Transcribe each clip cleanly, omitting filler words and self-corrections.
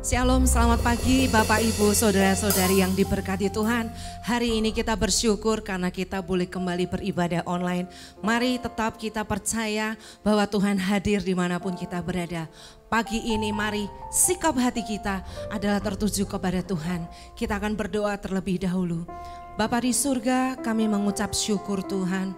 Shalom, selamat pagi Bapak Ibu, Saudara-saudari yang diberkati Tuhan. Hari ini kita bersyukur karena kita boleh kembali beribadah online. Mari tetap kita percaya bahwa Tuhan hadir dimanapun kita berada. Pagi ini mari sikap hati kita adalah tertuju kepada Tuhan. Kita akan berdoa terlebih dahulu. Bapa di surga, kami mengucap syukur Tuhan.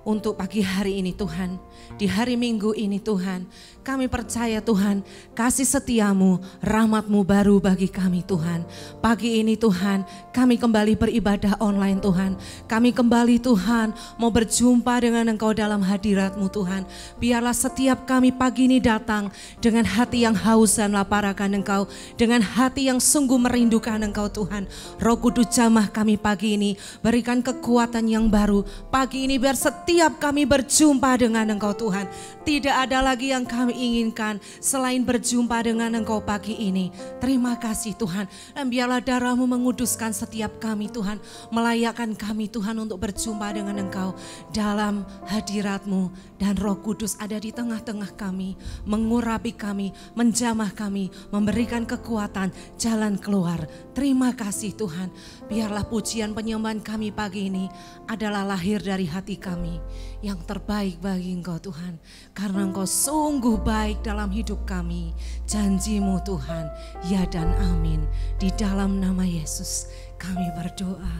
Untuk pagi hari ini Tuhan, di hari Minggu ini Tuhan, kami percaya Tuhan, kasih setiamu, rahmat-Mu baru bagi kami Tuhan. Pagi ini Tuhan, kami kembali beribadah online Tuhan. Kami kembali Tuhan, mau berjumpa dengan Engkau dalam hadirat-Mu Tuhan. Biarlah setiap kami pagi ini datang dengan hati yang haus dan lapar akan Engkau, dengan hati yang sungguh merindukan Engkau Tuhan. Roh Kudus jamah kami pagi ini, berikan kekuatan yang baru. Pagi ini biar setiap kami berjumpa dengan Engkau Tuhan. Tidak ada lagi yang kami inginkan selain berjumpa dengan Engkau pagi ini. Terima kasih Tuhan. Dan biarlah darah-Mu menguduskan setiap kami Tuhan. Melayakkan kami Tuhan untuk berjumpa dengan Engkau dalam hadirat-Mu. Dan Roh Kudus ada di tengah-tengah kami. Mengurapi kami, menjamah kami, memberikan kekuatan jalan keluar. Terima kasih Tuhan. Biarlah pujian penyembahan kami pagi ini adalah lahir dari hati kami. Yang terbaik bagi Engkau Tuhan. Karena Engkau sungguh baik dalam hidup kami. Janji-Mu Tuhan, ya dan amin. Di dalam nama Yesus kami berdoa.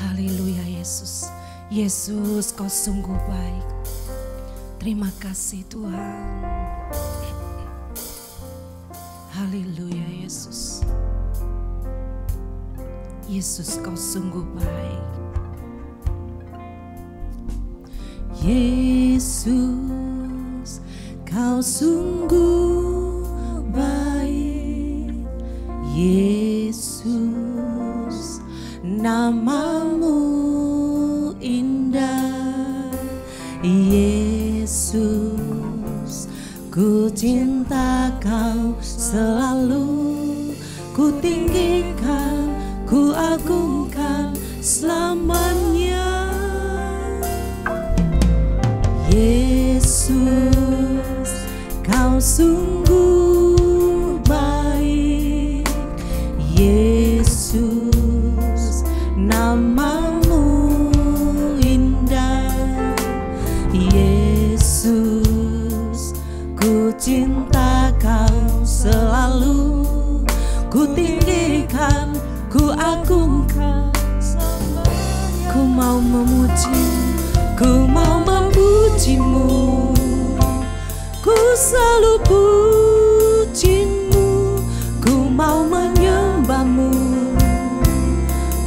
Haleluya Yesus. Yesus, Kau sungguh baik. Terima kasih Tuhan. Haleluya Yesus. Yesus, Kau sungguh baik. Yesus, Kau sungguh baik. Yesus, nama-Mu indah. Yesus, ku cinta Kau selalu. Ku tinggikan, ku agungkan selamanya. Yesus, Kau sungguh baik. Yesus, nama-Mu indah. Yesus, ku cinta Kau selalu. Ku tinggikan, ku agungkan selamanya. Ku mau memuji, ku mau memuji-Mu, ku selalu puji-Mu, ku mau menyembah-Mu,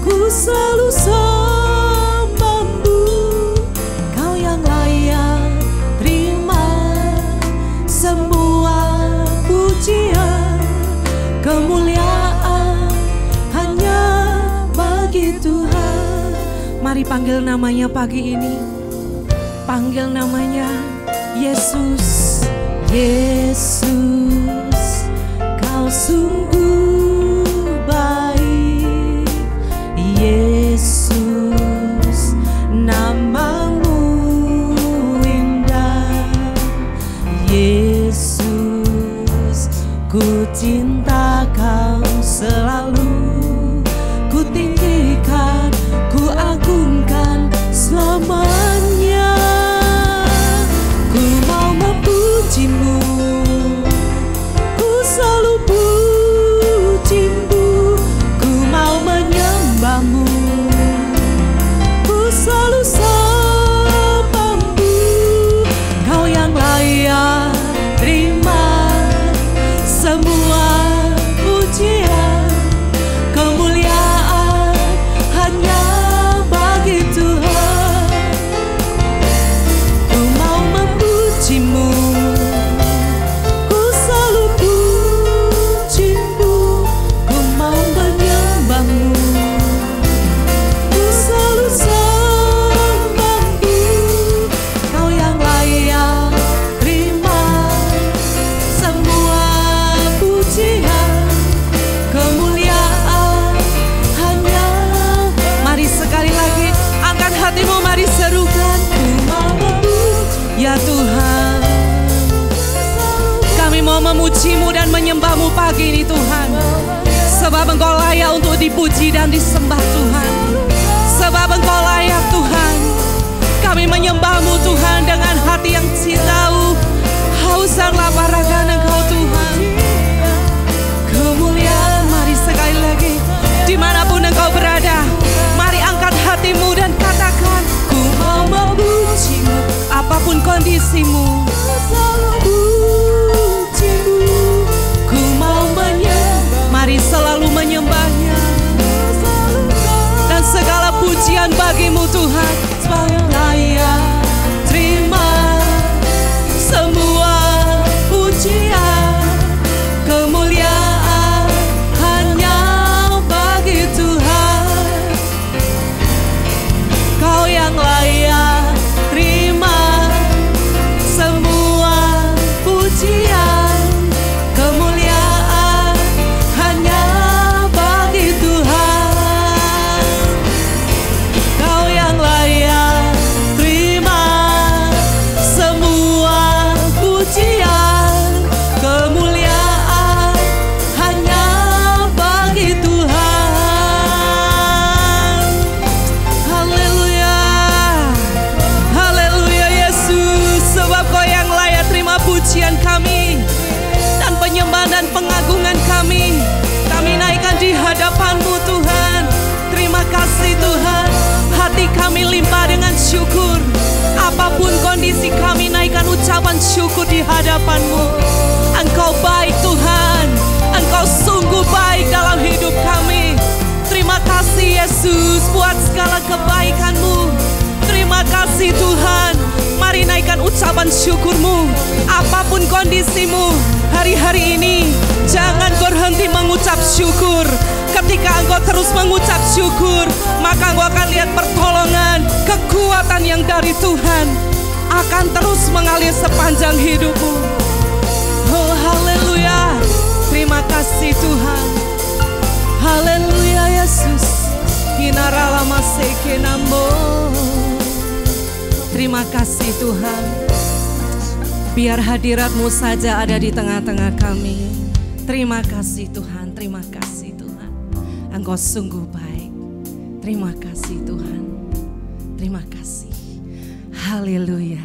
ku selalu sembah-Mu. Kau yang layak terima semua pujian, kemuliaan hanya bagi Tuhan. Mari panggil namanya pagi ini. Panggil namanya Yesus. Yesus, Kau sungguh baik. Yesus, nama-Mu indah. Yesus, ku cinta Kau selalu. Ku tinggikan, ku agungkan selamanya. Ku mau memuji-Mu, ku selalu puji-Mu, ku mau menyembah-Mu, ku selalu sembah-Mu. Kau yang layak terima semua memuji-Mu dan menyembah-Mu pagi ini Tuhan. Sebab Engkau layak untuk dipuji dan disembah Tuhan. Sebab Engkau layak Tuhan. Kami menyembah-Mu Tuhan dengan hati yang tahu haus dan lapar akan Engkau Tuhan. Kemuliaan, mari sekali lagi dimanapun Engkau berada, mari angkat hatimu dan katakan, ku mau memuji-Mu apapun kondisimu. Ku mau menyembah, mari selalu menyembahnya. Dan segala pujian bagimu Tuhan, layak terima semua pujian, kemuliaan hanya bagi Tuhan. Kau yang layak terima semua pujian, kemuliaan hanya bagi Tuhan. Kau yang layak terima semua pujian, kemuliaan hanya bagi Tuhan. Haleluya, haleluya Yesus. Sebab Kau yang layak terima pujian kami dan penyembahan dan pengagungan kami. Kami naikkan di hadapan-Mu Tuhan. Terima kasih Tuhan. Hati kami limpah dengan syukur. Apapun kondisi kami naikkan ucapan syukur di hadapan-Mu. Engkau baik Tuhan. Engkau sungguh baik dalam hidup kami. Terima kasih Yesus buat segala kebaikan-Mu. Terima kasih Tuhan. Mari naikkan ucapan syukur-Mu. Apapun kondisimu hari-hari ini, jangan berhenti mengucap syukur. Ketika engkau terus mengucap syukur, maka engkau akan lihat pertolongan, kekuatan yang dari Tuhan akan terus mengalir sepanjang hidupmu. Oh haleluya. Terima kasih Tuhan. Haleluya Yesus. Terima kasih Tuhan. Biar hadirat-Mu saja ada di tengah-tengah kami. Terima kasih Tuhan. Terima kasih Tuhan. Engkau sungguh baik. Terima kasih Tuhan. Terima kasih. Haleluya.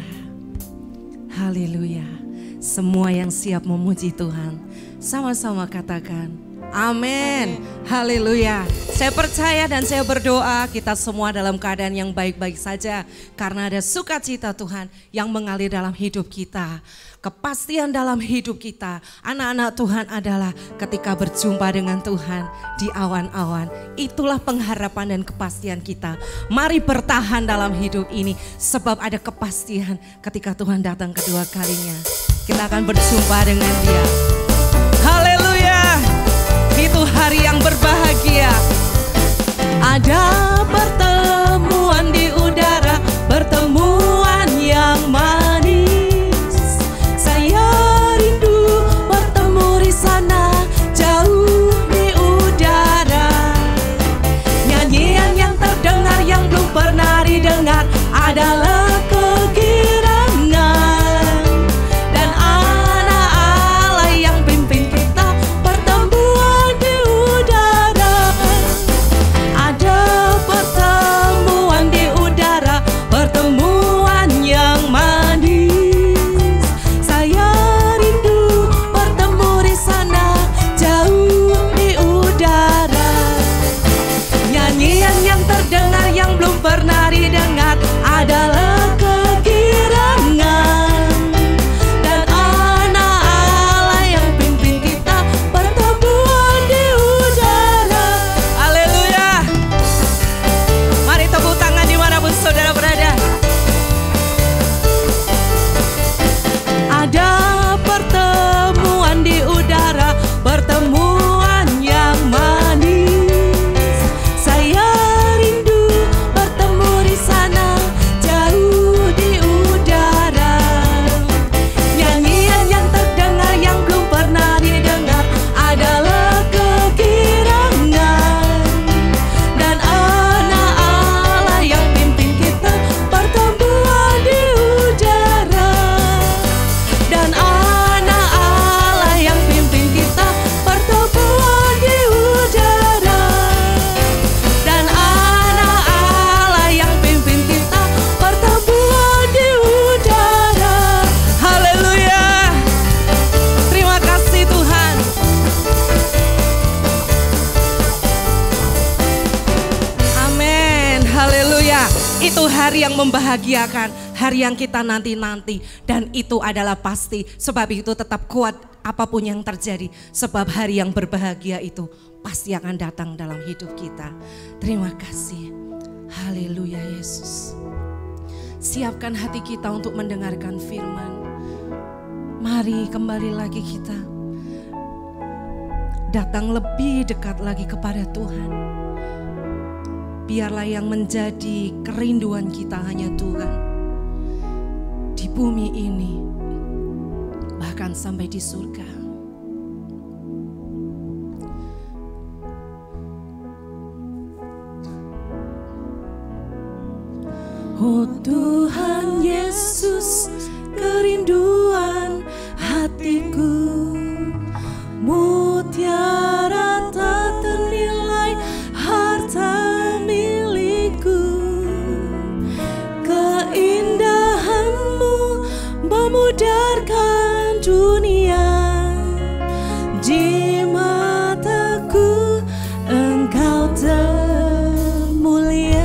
Haleluya. Semua yang siap memuji Tuhan, sama-sama katakan amin. Haleluya. Saya percaya dan saya berdoa kita semua dalam keadaan yang baik-baik saja. Karena ada sukacita Tuhan yang mengalir dalam hidup kita. Kepastian dalam hidup kita. Anak-anak Tuhan adalah ketika berjumpa dengan Tuhan di awan-awan. Itulah pengharapan dan kepastian kita. Mari bertahan dalam hidup ini. Sebab ada kepastian ketika Tuhan datang kedua kalinya. Kita akan berjumpa dengan Dia. Haleluya. Itu hari yang berbahagia. Ada pertemuan di udara, pertemuan yang manis. Saya rindu bertemu di sana, jauh di udara. Nyanyian yang terdengar yang belum pernah didengar adalah kegirangan. Dan anak Allah yang pimpin kita pertemuan di udara. Ada pertemuan di udara, pertemuan yang manis. hari yang membahagiakan, hari yang kita nanti-nanti. Dan itu adalah pasti, sebab itu tetap kuat apapun yang terjadi. Sebab hari yang berbahagia itu pasti akan datang dalam hidup kita. Terima kasih. Haleluya Yesus. Siapkan hati kita untuk mendengarkan firman. Mari kembali lagi kita datang lebih dekat lagi kepada Tuhan. Biarlah yang menjadi kerinduan kita hanya Tuhan. Di bumi ini, bahkan sampai di surga. Oh Tuhan Yesus, kerinduan hatiku, mutiara tak ternilai harta milikku. Keindahan-Mu memudarkan dunia, di mataku Engkau termulia.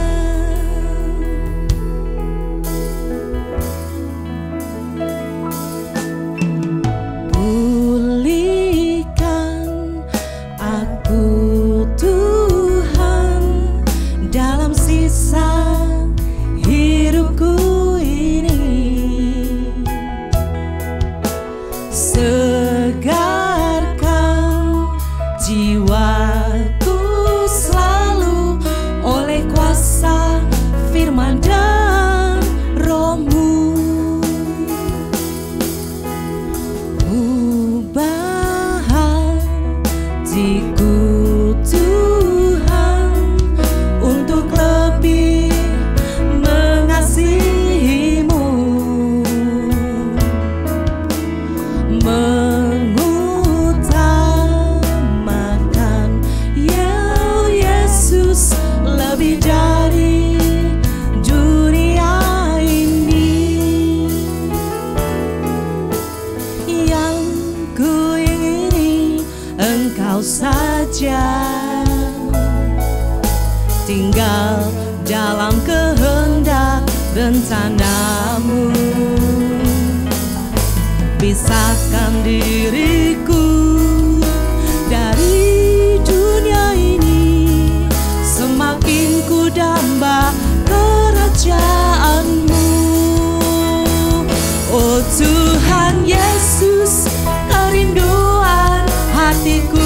Tinggal dalam kehendak rencana-Mu, pisahkan diriku dari dunia ini, semakin ku damba kerajaan-Mu. Oh Tuhan Yesus, kerinduan hatiku,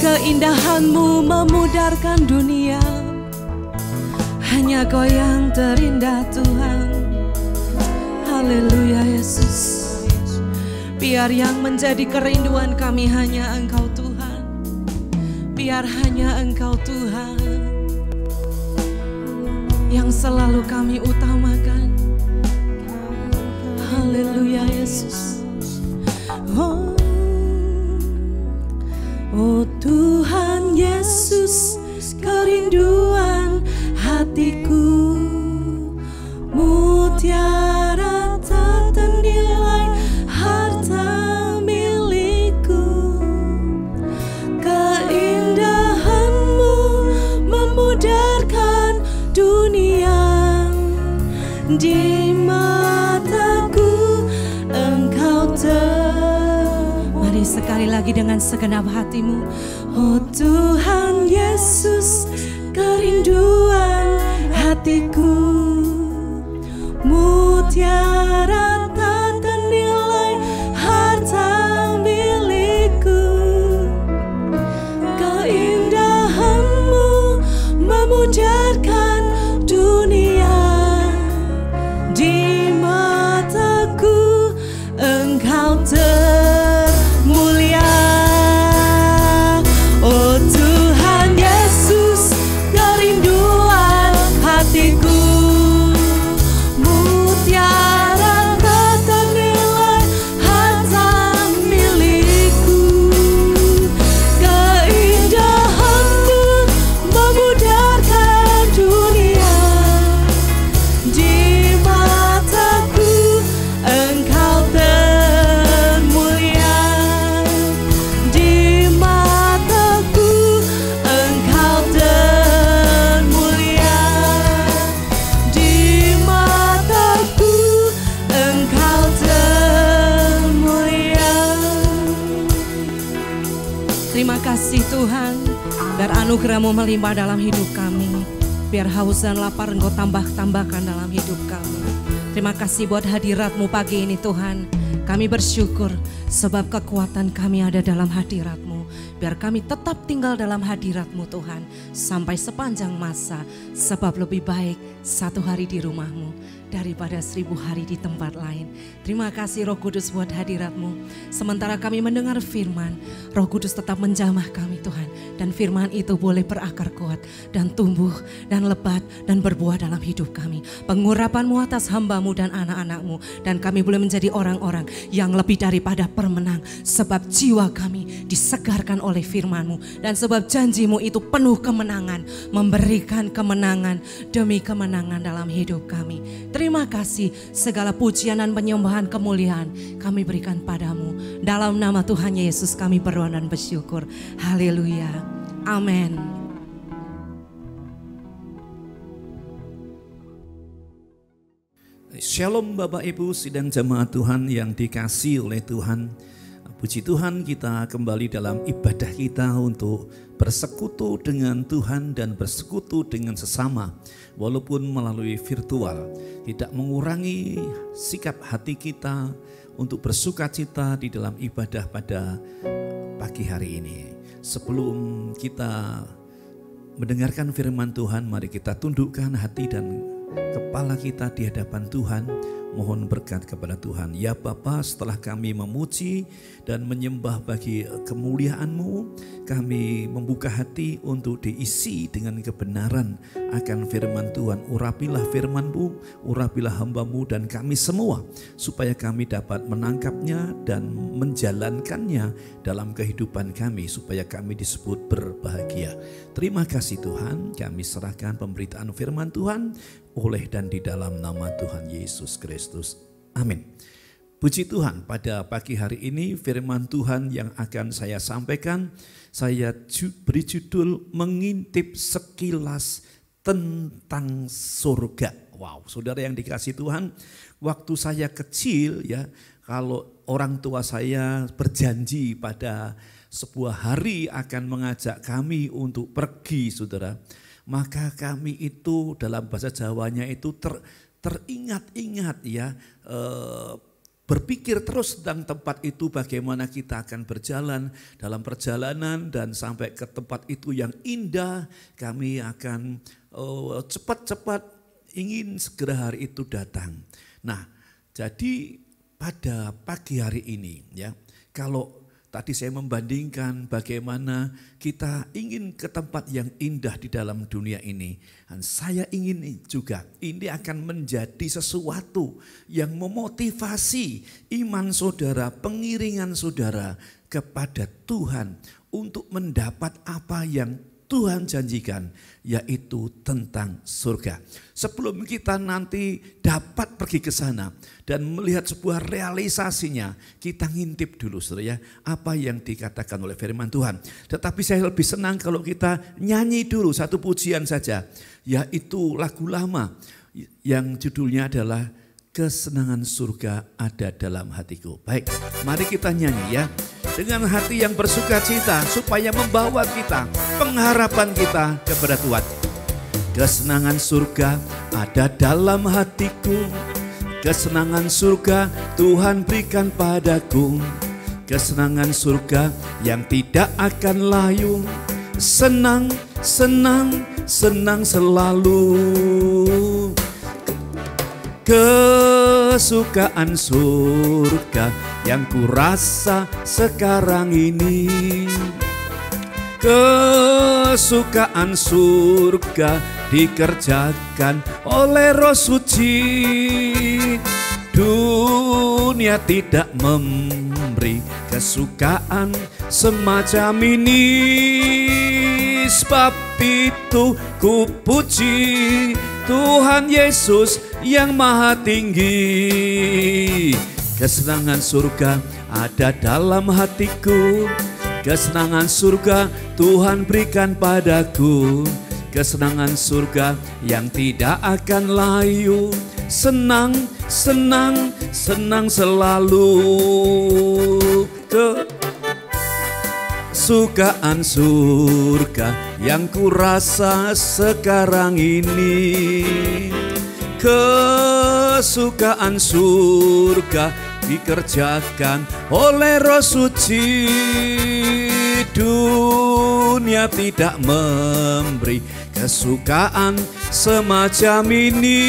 keindahan-Mu memudarkan dunia. Hanya Kau yang terindah Tuhan. Haleluya Yesus. Biar yang menjadi kerinduan kami hanya Engkau Tuhan. Biar hanya Engkau Tuhan yang selalu kami utamakan. Haleluya Yesus. Oh, oh Tuhan Yesus, kerinduan hatiku, mutiara tak ternilai harta milikku. Keindahan-Mu memudarkan dunia. Di mataku Engkau Mari sekali lagi dengan segenap hatimu. Oh Tuhan Yesus, kerinduan hatiku, mutiara tak ternilai harta milikku. Keindahan-Mu memudarkan dunia. Di mataku Engkau termulia. Oh Tuhan Yesus, kerinduan hatiku, mutiara tak ternilai harta milikku. Keindahan-Mu memudarkan dunia. Di mataku Engkau termulia. Di mataku Engkau termulia. Di mataku Engkau termulia. Terima kasih Tuhan, biar anugerah-Mu melimpah dalam hidup kami. Biar haus dan lapar Engkau tambahkan dalam hidup kami. Terima kasih buat hadirat-Mu pagi ini Tuhan. Kami bersyukur sebab kekuatan kami ada dalam hadirat-Mu. Biar kami tetap tinggal dalam hadirat-Mu Tuhan sampai sepanjang masa. Sebab lebih baik satu hari di rumah-Mu daripada 1000 hari di tempat lain. Terima kasih Roh Kudus buat hadirat-Mu. Sementara kami mendengar firman, Roh Kudus tetap menjamah kami Tuhan. Dan firman itu boleh berakar kuat dan tumbuh dan lebat dan berbuah dalam hidup kami. Pengurapan-Mu atas hamba-Mu dan anak-anak-Mu. Dan kami boleh menjadi orang-orang yang lebih daripada pemenang. Sebab jiwa kami disegarkan oleh firman-Mu. Dan sebab janji-Mu itu penuh kemenangan. Memberikan kemenangan demi kemenangan dalam hidup kami. Terima kasih, segala pujian dan penyembahan kemuliaan kami berikan padamu. Dalam nama Tuhan Yesus kami berdoa dan bersyukur. Haleluya. Amin. Shalom Bapak Ibu sidang jemaat Tuhan yang dikasihi oleh Tuhan. Puji Tuhan, kita kembali dalam ibadah kita untuk bersekutu dengan Tuhan dan bersekutu dengan sesama. Walaupun melalui virtual, tidak mengurangi sikap hati kita untuk bersukacita di dalam ibadah pada pagi hari ini. Sebelum kita mendengarkan firman Tuhan, mari kita tundukkan hati dan kepala kita di hadapan Tuhan. Mohon berkat kepada Tuhan. Ya Bapa, setelah kami memuji dan menyembah bagi kemuliaan-Mu, kami membuka hati untuk diisi dengan kebenaran akan firman Tuhan. Urapilah firman-Mu, urapilah hamba-Mu dan kami semua, supaya kami dapat menangkapnya dan menjalankannya dalam kehidupan kami, supaya kami disebut berbahagia. Terima kasih Tuhan, kami serahkan pemberitaan firman Tuhan oleh dan di dalam nama Tuhan Yesus Kristus. Amin. Puji Tuhan, pada pagi hari ini firman Tuhan yang akan saya sampaikan, saya beri judul mengintip sekilas tentang surga. Wow, saudara yang dikasihi Tuhan, waktu saya kecil ya, kalau orang tua saya berjanji pada sebuah hari akan mengajak kami untuk pergi, saudara, maka kami itu dalam bahasa Jawanya itu teringat-ingat ya, berpikir terus tentang tempat itu, bagaimana kita akan berjalan dalam perjalanan dan sampai ke tempat itu yang indah. Kami akan cepat-cepat ingin segera hari itu datang. Nah, jadi pada pagi hari ini ya, kalau tadi saya membandingkan bagaimana kita ingin ke tempat yang indah di dalam dunia ini. Dan saya ingin juga ini akan menjadi sesuatu yang memotivasi iman saudara, pengiringan saudara kepada Tuhan untuk mendapat apa yang Tuhan janjikan, yaitu tentang surga. Sebelum kita nanti dapat pergi ke sana dan melihat sebuah realisasinya, kita ngintip dulu saudara ya, apa yang dikatakan oleh firman Tuhan. Tetapi saya lebih senang kalau kita nyanyi dulu satu pujian saja, yaitu lagu lama yang judulnya adalah Kesenangan Surga Ada Dalam Hatiku. Baik, mari kita nyanyi ya, dengan hati yang bersuka cita supaya membawa kita, pengharapan kita kepada Tuhan. Kesenangan surga ada dalam hatiku, kesenangan surga Tuhan berikan padaku, kesenangan surga yang tidak akan layu, senang, senang, senang selalu. Kesukaan surga yang kurasa sekarang ini, kesukaan surga dikerjakan oleh Roh Suci. Dunia tidak memberi kesukaan semacam ini, sebab itu ku puji Tuhan Yesus yang maha tinggi. Kesenangan surga ada dalam hatiku, kesenangan surga Tuhan berikan padaku, kesenangan surga yang tidak akan layu, senang, senang, senang selalu. Kesukaan surga yang kurasa sekarang ini, kesukaan surga dikerjakan oleh Roh Suci. Dunia tidak memberi kesukaan semacam ini,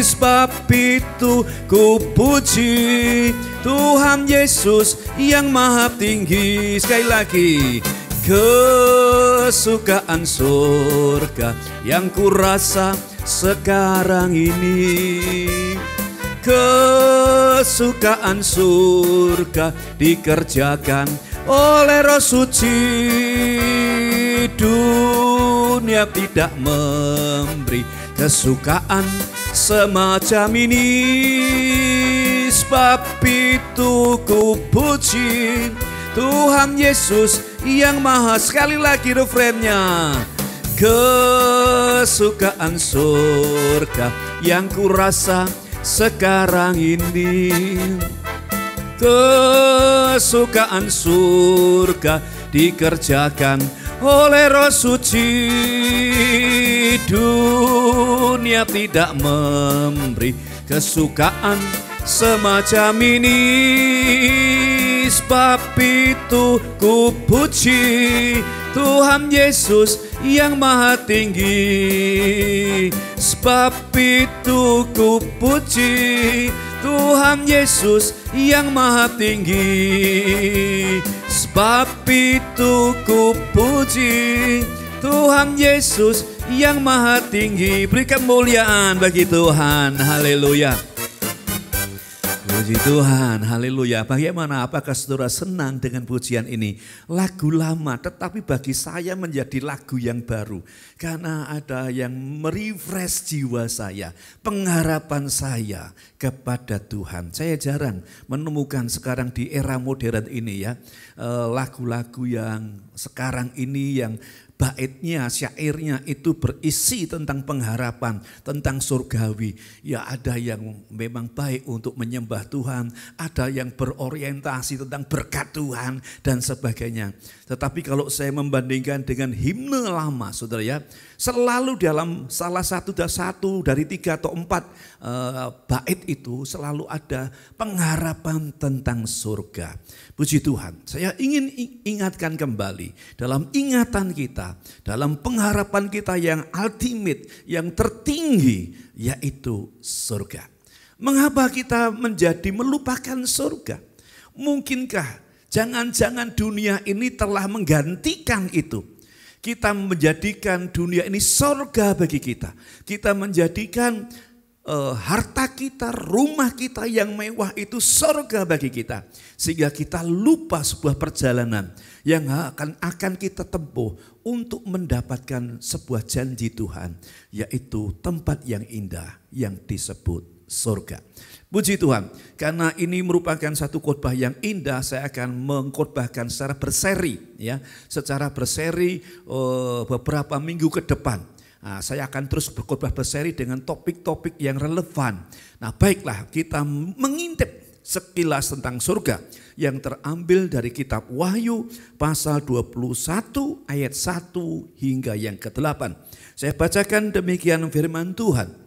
sebab itu ku puji Tuhan Yesus yang maha tinggi. Sekali lagi, kesukaan surga yang kurasa sekarang ini, kesukaan surga dikerjakan oleh Roh Suci. Dunia tidak memberi kesukaan semacam ini, sebab itu ku puji Tuhan Yesus yang maha. Sekali lagi refrennya, kesukaan surga yang kurasa sekarang ini, kesukaan surga dikerjakan oleh Roh Suci. Dunia tidak memberi kesukaan semacam ini, sebab itu ku puji Tuhan Yesus yang maha tinggi. Sebab itu ku puji Tuhan Yesus yang maha tinggi. Sebab itu ku puji Tuhan Yesus yang maha tinggi. Berikan kemuliaan bagi Tuhan. Haleluya. Puji Tuhan, haleluya. Bagaimana, apakah saudara senang dengan pujian ini? Lagu lama, tetapi bagi saya menjadi lagu yang baru. Karena ada yang merefresh jiwa saya, pengharapan saya kepada Tuhan. Saya jarang menemukan sekarang di era modern ini ya, lagu-lagu yang sekarang ini yang baitnya, syairnya itu berisi tentang pengharapan, tentang surgawi. Ya ada yang memang baik untuk menyembah Tuhan, ada yang berorientasi tentang berkat Tuhan dan sebagainya. Tetapi kalau saya membandingkan dengan himne lama, saudara ya, selalu dalam salah satu dari 3 atau 4 bait itu selalu ada pengharapan tentang surga. Puji Tuhan, saya ingin ingatkan kembali dalam ingatan kita, dalam pengharapan kita yang ultimate, yang tertinggi, yaitu surga. Mengapa kita menjadi melupakan surga? Mungkinkah jangan-jangan dunia ini telah menggantikan itu? Kita menjadikan dunia ini surga bagi kita. Kita menjadikan harta kita, rumah kita yang mewah itu surga bagi kita. Sehingga kita lupa sebuah perjalanan yang akan kita tempuh untuk mendapatkan sebuah janji Tuhan. Yaitu tempat yang indah yang disebut surga. Puji Tuhan, karena ini merupakan satu khotbah yang indah, saya akan mengkhotbahkan secara berseri, ya, secara berseri beberapa minggu ke depan. Nah, saya akan terus berkhotbah berseri dengan topik-topik yang relevan. Nah, baiklah kita mengintip sekilas tentang surga yang terambil dari kitab Wahyu pasal 21 ayat 1 hingga yang ke-8. Saya bacakan demikian firman Tuhan.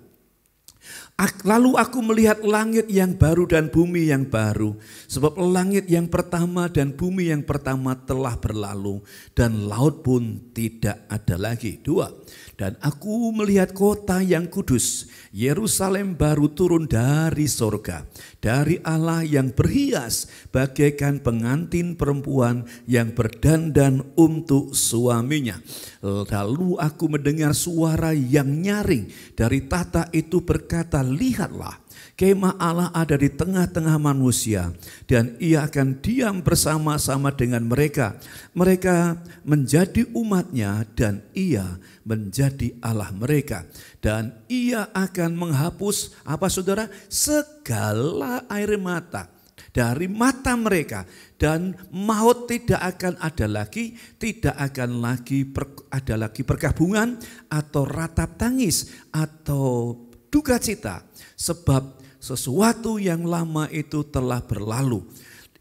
Lalu aku melihat langit yang baru dan bumi yang baru. Sebab langit yang pertama dan bumi yang pertama telah berlalu. Dan laut pun tidak ada lagi. 2. Dan aku melihat kota yang kudus, Yerusalem baru turun dari sorga, dari Allah yang berhias bagaikan pengantin perempuan yang berdandan untuk suaminya. Lalu aku mendengar suara yang nyaring dari tahta itu berkata, lihatlah, kemah Allah ada di tengah-tengah manusia dan ia akan diam bersama-sama dengan mereka. Mereka menjadi umatnya dan ia menjadi Allah mereka. Dan ia akan menghapus apa saudara? Segala air mata dari mata mereka. Dan maut tidak akan ada lagi, tidak akan lagi ada lagi perkabungan atau ratap tangis atau duka cita. Sebab sesuatu yang lama itu telah berlalu.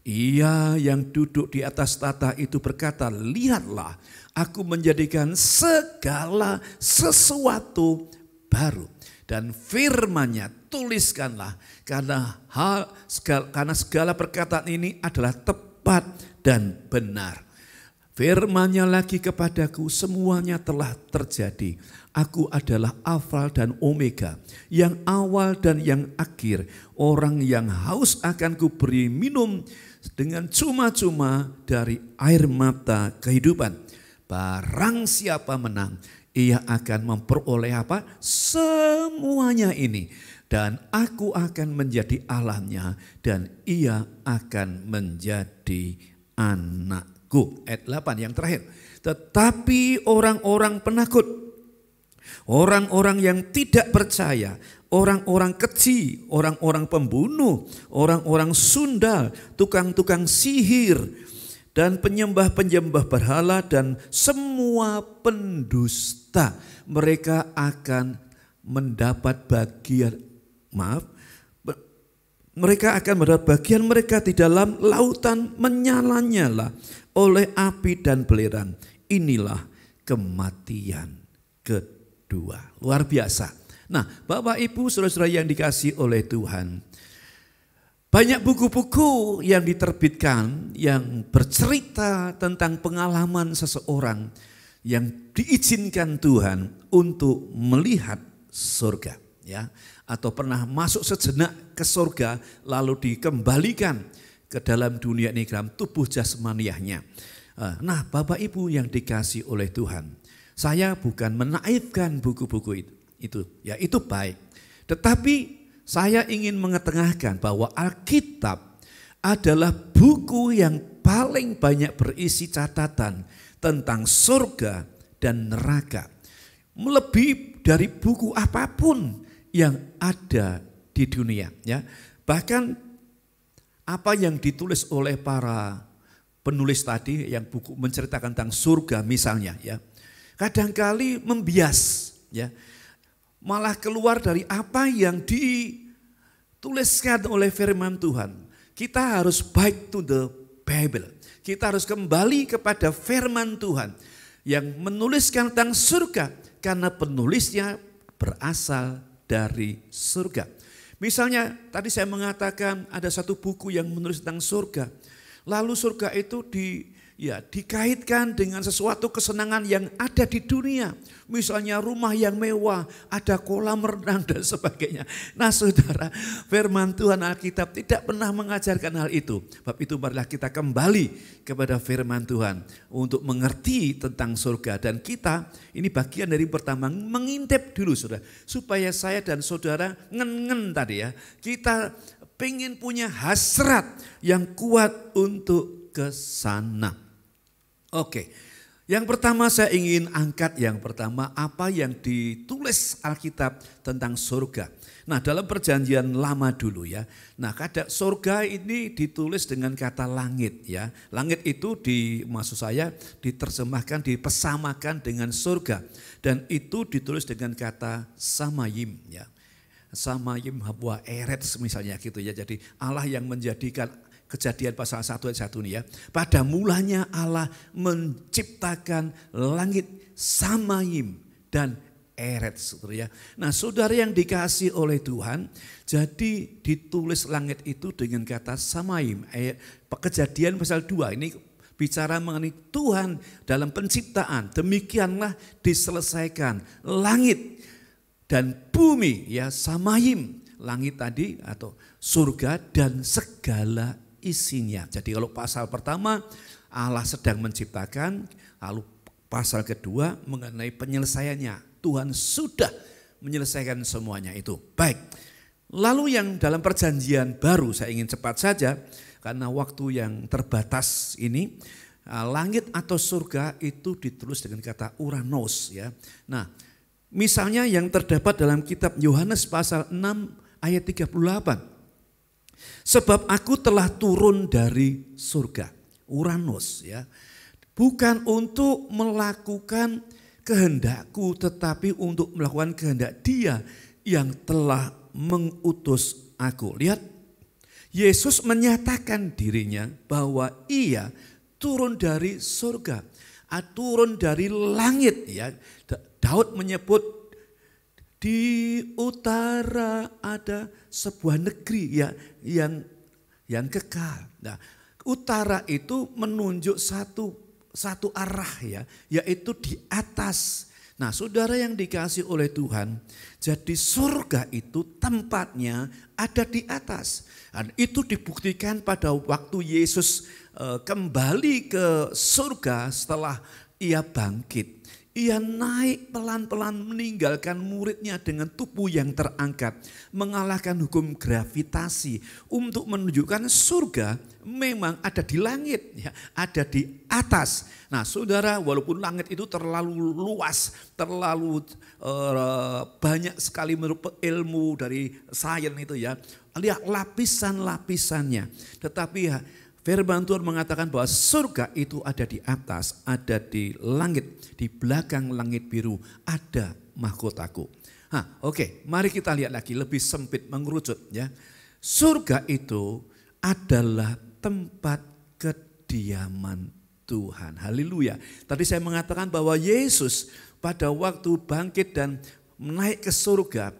Ia yang duduk di atas tahta itu berkata, lihatlah, aku menjadikan segala sesuatu baru. Dan firman-Nya tuliskanlah, karena segala perkataan ini adalah tepat dan benar. Firman-Nya lagi kepadaku, semuanya telah terjadi. Aku adalah Alfa dan Omega, yang awal dan yang akhir. Orang yang haus akan kuberi minum dengan cuma-cuma dari air mata kehidupan. Barang siapa menang, ia akan memperoleh apa? Semuanya ini. Dan aku akan menjadi Allahnya dan ia akan menjadi anakku. Ayat 8 yang terakhir. Tetapi orang-orang penakut, orang-orang yang tidak percaya, orang-orang keji, orang-orang pembunuh, orang-orang sundal, tukang-tukang sihir, dan penyembah-penyembah berhala dan semua pendusta, mereka akan mendapat mereka akan mendapat bagian mereka di dalam lautan menyala-nyala oleh api dan belerang. Inilah kematian kedua. Luar biasa. Nah, Bapak Ibu saudara-saudara yang dikasihi oleh Tuhan, banyak buku-buku yang diterbitkan yang bercerita tentang pengalaman seseorang yang diizinkan Tuhan untuk melihat surga, ya, atau pernah masuk sejenak ke surga lalu dikembalikan ke dalam dunia ini, dalam tubuh jasmaniahnya. Nah, Bapak Ibu yang dikasihi oleh Tuhan, saya bukan menaifkan buku-buku itu, ya itu baik. Tetapi saya ingin mengetengahkan bahwa Alkitab adalah buku yang paling banyak berisi catatan tentang surga dan neraka. Melebihi dari buku apapun yang ada di dunia, ya. Bahkan apa yang ditulis oleh para penulis tadi yang buku menceritakan tentang surga misalnya, ya. kadangkali membias, ya, malah keluar dari apa yang dituliskan oleh firman Tuhan. Kita harus back to the Bible. Kita harus kembali kepada firman Tuhan yang menuliskan tentang surga karena penulisnya berasal dari surga. Misalnya tadi saya mengatakan ada satu buku yang menulis tentang surga. Lalu surga itu dikaitkan dengan sesuatu kesenangan yang ada di dunia. Misalnya rumah yang mewah, ada kolam renang dan sebagainya. Nah saudara, firman Tuhan Alkitab tidak pernah mengajarkan hal itu. Sebab itu marilah kita kembali kepada firman Tuhan untuk mengerti tentang surga. Dan kita, ini bagian dari pertama, mengintip dulu saudara. Supaya saya dan saudara ngen-ngen tadi ya. Kita pengen punya hasrat yang kuat untuk ke sana. Oke. Yang pertama saya ingin angkat yang pertama apa yang ditulis Alkitab tentang surga. Nah dalam perjanjian lama dulu ya. Nah kata surga ini ditulis dengan kata langit ya. Langit itu maksud saya diterjemahkan, dipesamakan dengan surga. Dan itu ditulis dengan kata samayim ya. Samayim habwa eretz misalnya gitu ya. Jadi Allah yang menjadikan Kejadian pasal 1 ayat 1 nih ya. Pada mulanya Allah menciptakan langit, samayim dan eretz. Ya. Nah saudara yang dikasih oleh Tuhan, jadi ditulis langit itu dengan kata samayim. Kejadian pasal 2 ini bicara mengenai Tuhan dalam penciptaan. Demikianlah diselesaikan langit dan bumi ya, samayim. Langit tadi atau surga dan segala isinya. Jadi kalau pasal pertama Allah sedang menciptakan, lalu pasal kedua mengenai penyelesaiannya. Tuhan sudah menyelesaikan semuanya itu. Baik, lalu yang dalam perjanjian baru saya ingin cepat saja karena waktu yang terbatas ini. Langit atau surga itu ditulis dengan kata uranos ya. Nah misalnya yang terdapat dalam kitab Yohanes pasal 6 ayat 38. Sebab aku telah turun dari surga, uranos ya. Bukan untuk melakukan kehendakku tetapi untuk melakukan kehendak Dia yang telah mengutus aku. Lihat, Yesus menyatakan dirinya bahwa Ia turun dari surga, turun dari langit ya. Daud menyebut di utara ada sebuah negeri ya yang kekal. Nah, utara itu menunjuk satu arah ya, yaitu di atas. Nah, saudara yang dikasih oleh Tuhan, jadi surga itu tempatnya ada di atas. Dan itu dibuktikan pada waktu Yesus kembali ke surga setelah Ia bangkit. Ia naik pelan-pelan meninggalkan muridnya dengan tubuh yang terangkat. Mengalahkan hukum gravitasi untuk menunjukkan surga memang ada di langit, ya, ada di atas. Nah saudara, walaupun langit itu terlalu luas, terlalu banyak sekali menurut ilmu dari sains itu ya. Lihat lapisan-lapisannya. Tetapi ya, firman Tuhan mengatakan bahwa surga itu ada di atas, ada di langit. Di belakang langit biru ada mahkotaku. Oke, mari kita lihat lagi lebih sempit mengerucut ya. Surga itu adalah tempat kediaman Tuhan. Haleluya. Tadi saya mengatakan bahwa Yesus pada waktu bangkit dan naik ke surga,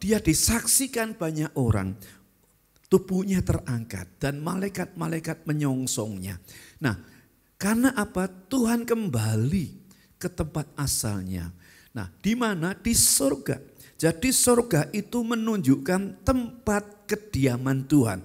Dia disaksikan banyak orang. Tubuhnya terangkat dan malaikat-malaikat menyongsongnya. Nah, karena apa? Tuhan kembali ke tempat asalnya. Nah, di mana? Di surga. Jadi surga itu menunjukkan tempat kediaman Tuhan.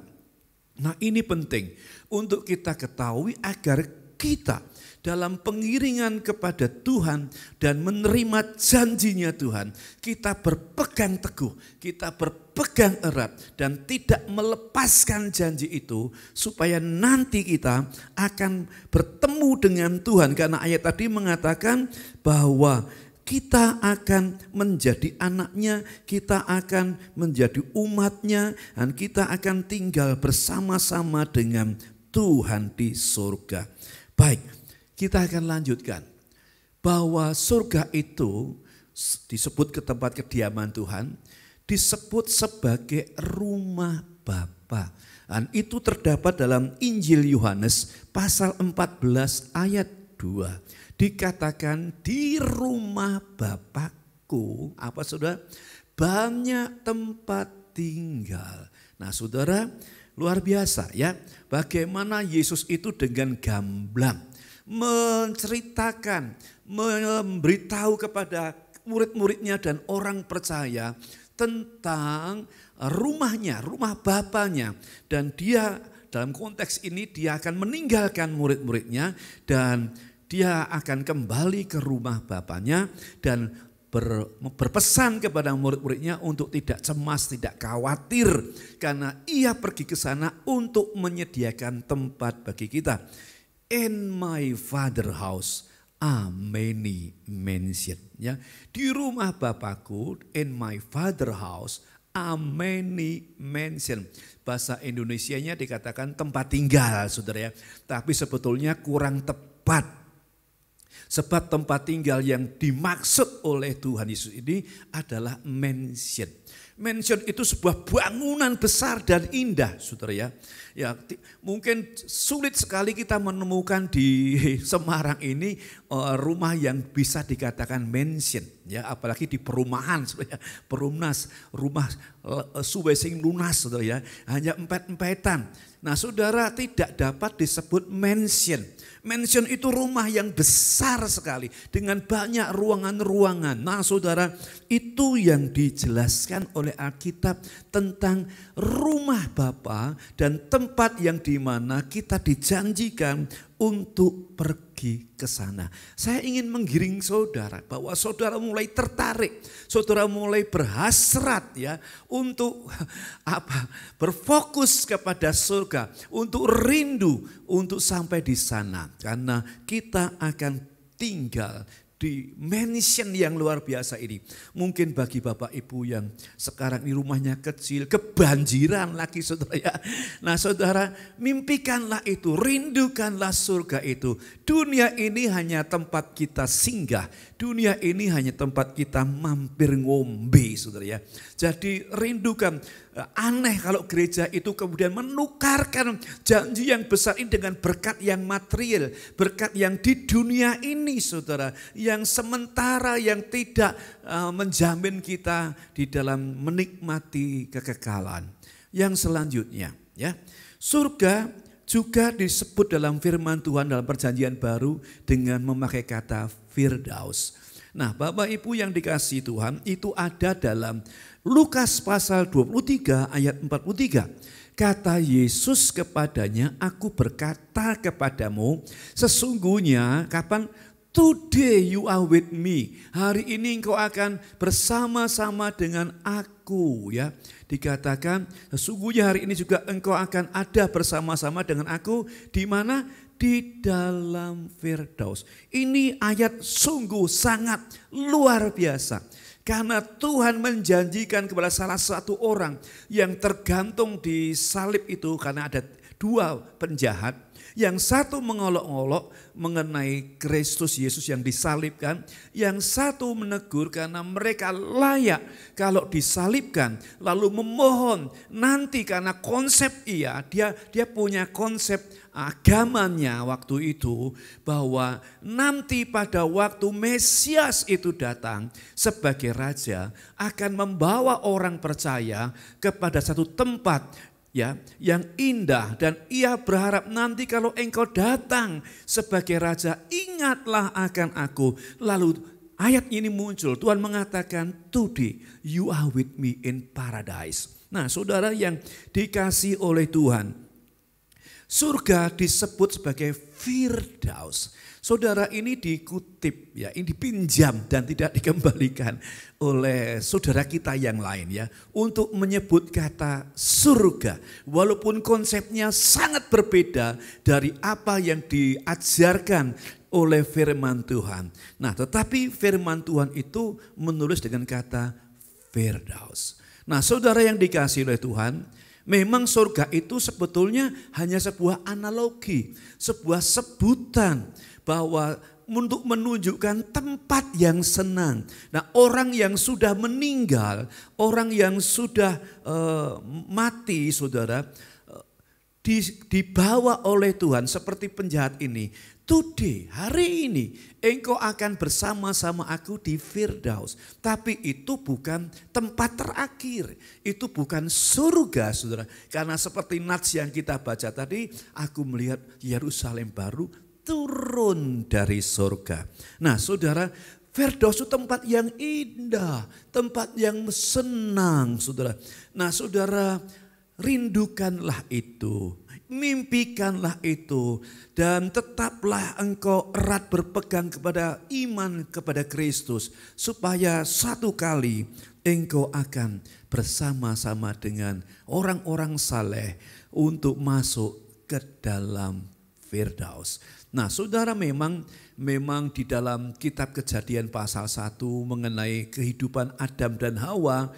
Nah, ini penting untuk kita ketahui agar kita dalam pengiringan kepada Tuhan dan menerima janjinya Tuhan, kita berpegang teguh, kita berpegang erat dan tidak melepaskan janji itu supaya nanti kita akan bertemu dengan Tuhan. Karena ayat tadi mengatakan bahwa kita akan menjadi anaknya, kita akan menjadi umatnya, dan kita akan tinggal bersama-sama dengan Tuhan di surga. Baik. Kita akan lanjutkan. bahwa surga itu disebut ke tempat kediaman Tuhan, disebut sebagai rumah Bapa. Dan itu terdapat dalam Injil Yohanes pasal 14 ayat 2. Dikatakan di rumah Bapakku, apa saudara? Banyak tempat tinggal. Nah saudara, luar biasa ya. Bagaimana Yesus itu dengan gamblang menceritakan, memberitahu kepada murid-muridnya dan orang percaya tentang rumahnya, rumah Bapanya. Dan dia dalam konteks ini dia akan meninggalkan murid-muridnya dan dia akan kembali ke rumah Bapanya dan berpesan kepada murid-muridnya untuk tidak cemas, tidak khawatir karena ia pergi ke sana untuk menyediakan tempat bagi kita. In my father house are many mansions. Ya, di rumah Bapakku, in my father house are many mansions. Bahasa Indonesianya dikatakan tempat tinggal, saudara ya. Tapi sebetulnya kurang tepat. Sebab tempat tinggal yang dimaksud oleh Tuhan Yesus ini adalah mansion. Mansion itu sebuah bangunan besar dan indah, saudara ya. Ya, mungkin sulit sekali kita menemukan di Semarang ini rumah yang bisa dikatakan mansion, ya, apalagi di perumahan, saudara ya. Perumnas, rumah suwesing lunas, saudara ya. Hanya empet-empetan. Nah, saudara, tidak dapat disebut mansion. Mansion itu rumah yang besar sekali dengan banyak ruangan-ruangan. Nah saudara, itu yang dijelaskan oleh Alkitab tentang rumah Bapa dan tempat yang dimana kita dijanjikan untuk pergi ke sana. Saya ingin menggiring saudara bahwa saudara mulai tertarik, saudara mulai berhasrat ya untuk berfokus kepada surga, untuk rindu untuk sampai di sana karena kita akan tinggal di mansion yang luar biasa ini. Mungkin bagi Bapak Ibu yang sekarang di rumahnya kecil, kebanjiran lagi saudara ya. Nah saudara, mimpikanlah itu, rindukanlah surga itu. Dunia ini hanya tempat kita singgah. Dunia ini hanya tempat kita mampir ngombe saudara ya. Jadi rindukan. Aneh kalau gereja itu kemudian menukarkan janji yang besar ini dengan berkat yang material. Berkat yang di dunia ini saudara. Yang sementara, yang tidak menjamin kita di dalam menikmati kekekalan. Yang selanjutnya ya, surga juga disebut dalam firman Tuhan dalam perjanjian baru dengan memakai kata Firdaus. Nah Bapak Ibu yang dikasihi Tuhan, itu ada dalam Lukas pasal 23 ayat 43. Kata Yesus kepadanya, aku berkata kepadamu, sesungguhnya kapan? Today you are with me. Hari ini engkau akan bersama-sama dengan aku ya. Dikatakan sesungguhnya hari ini juga engkau akan ada bersama-sama dengan aku di mana? Di dalam Firdaus. Ini ayat sungguh sangat luar biasa. Karena Tuhan menjanjikan kepada salah satu orang yang tergantung di salib itu karena ada dua penjahat. Yang satu mengolok-olok mengenai Kristus Yesus yang disalibkan. Yang satu menegur karena mereka layak kalau disalibkan. Lalu memohon nanti karena konsep dia punya konsep agamanya waktu itu. Bahwa nanti pada waktu Mesias itu datang sebagai Raja akan membawa orang percaya kepada satu tempat ya, yang indah dan ia berharap nanti kalau engkau datang sebagai raja ingatlah akan aku. Lalu ayat ini muncul, Tuhan mengatakan today you are with me in paradise. Nah saudara yang dikasih oleh Tuhan, surga disebut sebagai Firdaus. Saudara, ini dikutip ya, ini dipinjam dan tidak dikembalikan oleh saudara kita yang lain ya untuk menyebut kata surga walaupun konsepnya sangat berbeda dari apa yang diajarkan oleh firman Tuhan. Nah, tetapi firman Tuhan itu menulis dengan kata Firdaus. Nah, saudara yang dikasihi oleh Tuhan, Memang surga itu sebetulnya hanya sebuah analogi, sebuah sebutan bahwa untuk menunjukkan tempat yang senang. Nah, orang yang sudah meninggal, orang yang sudah mati, saudara, dibawa oleh Tuhan seperti penjahat ini. Today, hari ini, engkau akan bersama-sama aku di Firdaus. Tapi itu bukan tempat terakhir. Itu bukan surga, saudara. Karena seperti nats yang kita baca tadi, aku melihat Yerusalem baru turun dari surga. Nah, saudara, Firdaus itu tempat yang indah, tempat yang senang, saudara. Nah, saudara, rindukanlah itu. Mimpikanlah itu dan tetaplah engkau erat berpegang kepada iman kepada Kristus supaya satu kali engkau akan bersama-sama dengan orang-orang saleh untuk masuk ke dalam Firdaus. Nah, saudara, memang di dalam kitab Kejadian pasal 1 mengenai kehidupan Adam dan Hawa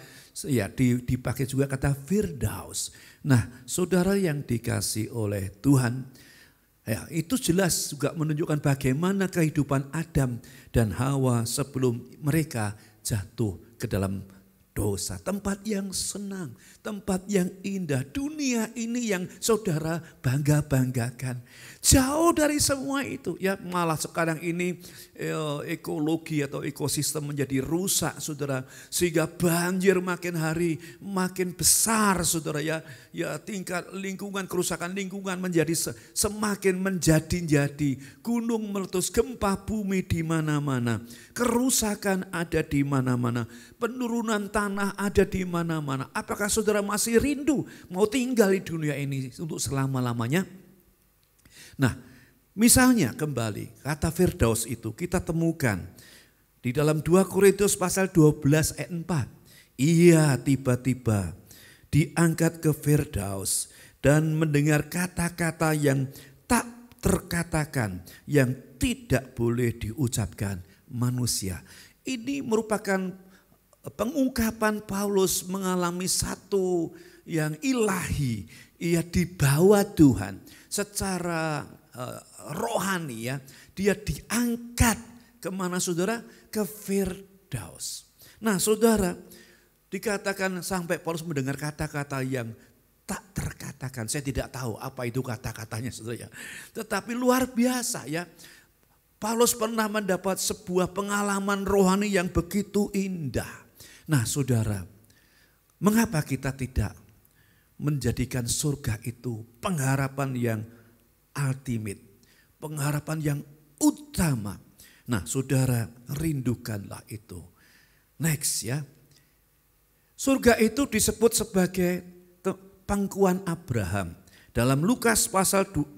ya dipakai juga kata Firdaus. Nah, saudara yang dikasih oleh Tuhan, ya, itu jelas juga menunjukkan bagaimana kehidupan Adam dan Hawa sebelum mereka jatuh ke dalam dosa. Tempat yang senang, tempat yang indah. Dunia ini yang saudara bangga-banggakan. Jauh dari semua itu. Ya, malah sekarang ini ekologi atau ekosistem menjadi rusak, saudara. Sehingga banjir makin hari makin besar, saudara. Ya tingkat lingkungan, kerusakan lingkungan menjadi semakin menjadi-jadi. Gunung meletus, gempa bumi di mana-mana. Kerusakan ada di mana-mana. Penurunan tanah ada di mana-mana. Apakah saudara masih rindu mau tinggal di dunia ini untuk selama-lamanya? Nah, misalnya kembali kata Firdaus itu kita temukan di dalam 2 Korintus pasal 12 ayat 4. Ia tiba-tiba diangkat ke Firdaus dan mendengar kata-kata yang tak terkatakan, yang tidak boleh diucapkan manusia. Ini merupakan pengungkapan Paulus mengalami satu yang ilahi. Ia dibawa Tuhan secara rohani, ya. Dia diangkat kemana, saudara? Ke Firdaus. Nah, saudara, dikatakan sampai Paulus mendengar kata-kata yang tak terkatakan. Saya tidak tahu apa itu kata-katanya, saudara, ya. Tetapi luar biasa, ya. Paulus pernah mendapat sebuah pengalaman rohani yang begitu indah. Nah, saudara, mengapa kita tidak menjadikan surga itu pengharapan yang ultimate, pengharapan yang utama? Nah, saudara, rindukanlah itu. Next, ya. Surga itu disebut sebagai pangkuan Abraham. Dalam Lukas pasal 16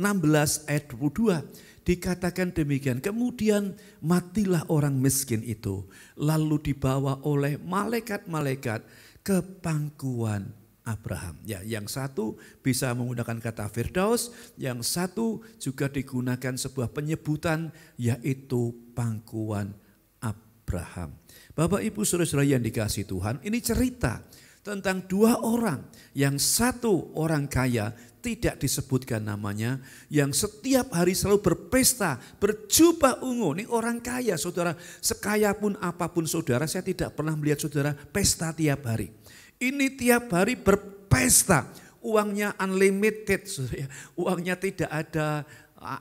ayat 22 dikatakan demikian. Kemudian matilah orang miskin itu, lalu dibawa oleh malaikat-malaikat ke pangkuan Abraham. Ya, yang satu bisa menggunakan kata Firdaus, yang satu juga digunakan sebuah penyebutan yaitu pangkuan Abraham. Bapak Ibu saudara-saudara yang dikasihi Tuhan, ini cerita tentang dua orang. Yang satu orang kaya, tidak disebutkan namanya, yang setiap hari selalu berpesta, berjubah ungu. Ini orang kaya, saudara. Sekaya pun apapun saudara, saya tidak pernah melihat saudara pesta tiap hari. Ini tiap hari berpesta, uangnya unlimited, saudara. Uangnya tidak ada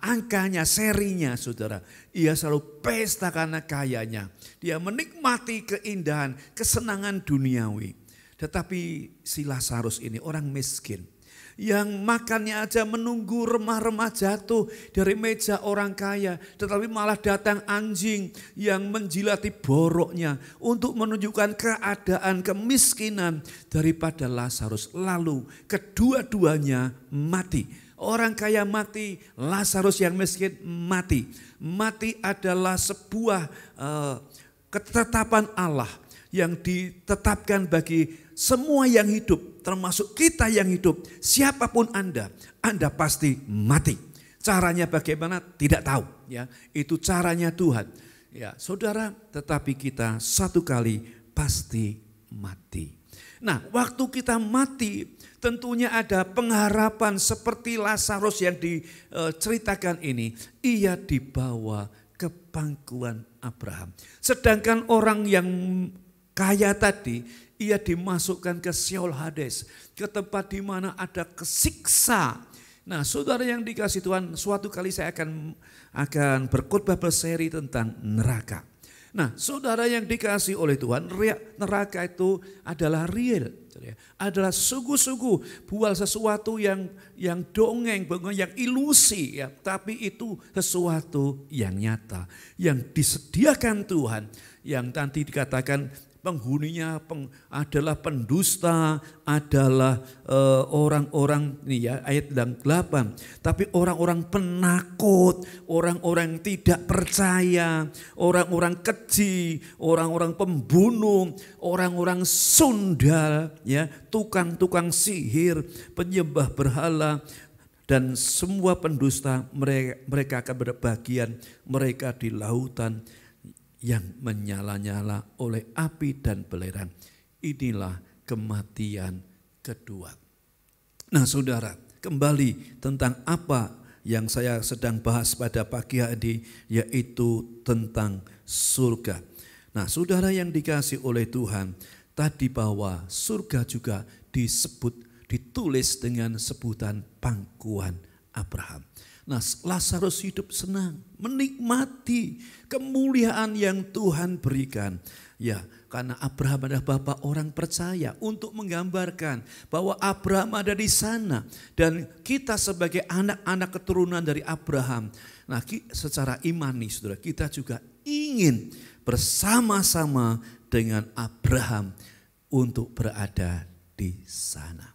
angkanya, serinya, saudara. Ia selalu pesta karena kayanya. Dia menikmati keindahan, kesenangan duniawi. Tetapi si Lazarus ini orang miskin, yang makannya aja menunggu remah-remah jatuh dari meja orang kaya, tetapi malah datang anjing yang menjilati boroknya untuk menunjukkan keadaan kemiskinan daripada Lazarus. Lalu kedua-duanya mati. Orang kaya mati, Lazarus yang miskin mati. Mati adalah sebuah ketetapan Allah yang ditetapkan bagi semua yang hidup, termasuk kita yang hidup. Siapapun Anda pasti mati. Caranya bagaimana? Tidak tahu. Ya, itu caranya Tuhan. Ya, saudara, tetapi kita satu kali pasti mati. Nah, waktu kita mati tentunya ada pengharapan seperti Lazarus yang diceritakan ini. Ia dibawa ke pangkuan Abraham. Sedangkan orang yang kaya tadi, ia dimasukkan ke Sheol Hades, ke tempat di mana ada kesiksa. Nah, saudara yang dikasih Tuhan, suatu kali saya akan berkhotbah berseri tentang neraka. Nah, saudara yang dikasih oleh Tuhan, neraka itu adalah real, adalah sungguh-sungguh bukan sesuatu yang dongeng, yang ilusi, ya, tapi itu sesuatu yang nyata, yang disediakan Tuhan, yang nanti dikatakan penghuninya adalah pendusta, adalah orang-orang ini ya ayat 8. Tapi orang-orang penakut, orang-orang tidak percaya, orang-orang keji, orang-orang pembunuh, orang-orang sundal, ya, tukang-tukang sihir, penyembah berhala, dan semua pendusta, mereka akan berbagian mereka di lautan yang menyala-nyala oleh api dan belerang. Inilah kematian kedua. Nah, saudara, kembali tentang apa yang saya sedang bahas pada pagi hari, yaitu tentang surga. Nah, saudara yang dikasih oleh Tuhan, tadi bahwa surga juga ditulis dengan sebutan pangkuan Abraham. Nah, Lazarus hidup senang, menikmati kemuliaan yang Tuhan berikan. Ya, karena Abraham adalah bapak orang percaya, untuk menggambarkan bahwa Abraham ada di sana. Dan kita sebagai anak-anak keturunan dari Abraham, nah secara imani saudara, kita juga ingin bersama-sama dengan Abraham untuk berada di sana.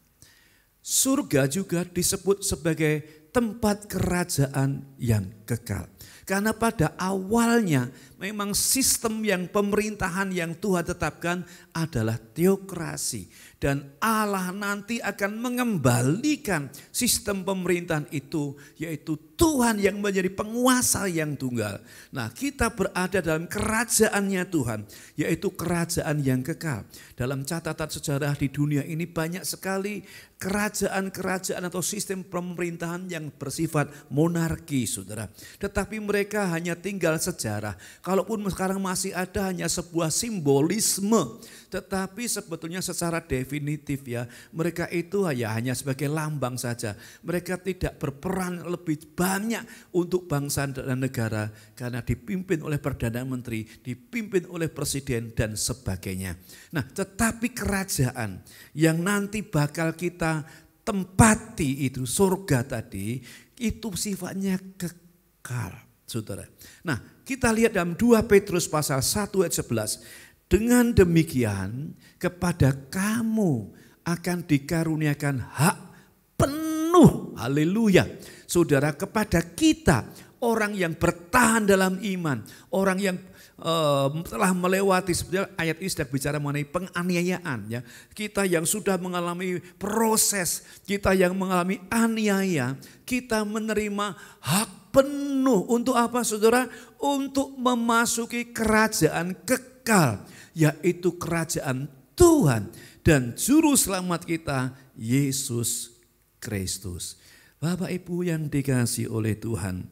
Surga juga disebut sebagai tempat kerajaan yang kekal. Karena pada awalnya memang sistem yang pemerintahan yang Tuhan tetapkan adalah teokrasi. Dan Allah nanti akan mengembalikan sistem pemerintahan itu, yaitu Tuhan yang menjadi penguasa yang tunggal. Nah, kita berada dalam kerajaannya Tuhan, yaitu kerajaan yang kekal. Dalam catatan sejarah di dunia ini banyak sekali kerajaan-kerajaan atau sistem pemerintahan yang bersifat monarki, saudara. Tetapi mereka hanya tinggal sejarah. Kalaupun sekarang masih ada hanya sebuah simbolisme. Tetapi sebetulnya secara definitif ya, mereka itu hanya sebagai lambang saja. Mereka tidak berperan lebih banyak untuk bangsa dan negara. Karena dipimpin oleh Perdana Menteri, dipimpin oleh Presiden dan sebagainya. Nah, tetapi kerajaan yang nanti bakal kita tempati itu, surga tadi, itu sifatnya kekal, saudara. Nah, kita lihat dalam 2 Petrus pasal 1 ayat 11. Dengan demikian kepada kamu akan dikaruniakan hak penuh, haleluya. Saudara, kepada kita, orang yang bertahan dalam iman, orang yang telah melewati, sebenarnya ayat ini sedang bicara mengenai penganiayaan ya. Kita yang sudah mengalami proses, kita yang mengalami aniaya, kita menerima hak penuh untuk apa, saudara? Untuk memasuki kerajaan kekal, yaitu kerajaan Tuhan dan juru selamat kita Yesus Kristus. Bapak Ibu yang dikasihi oleh Tuhan,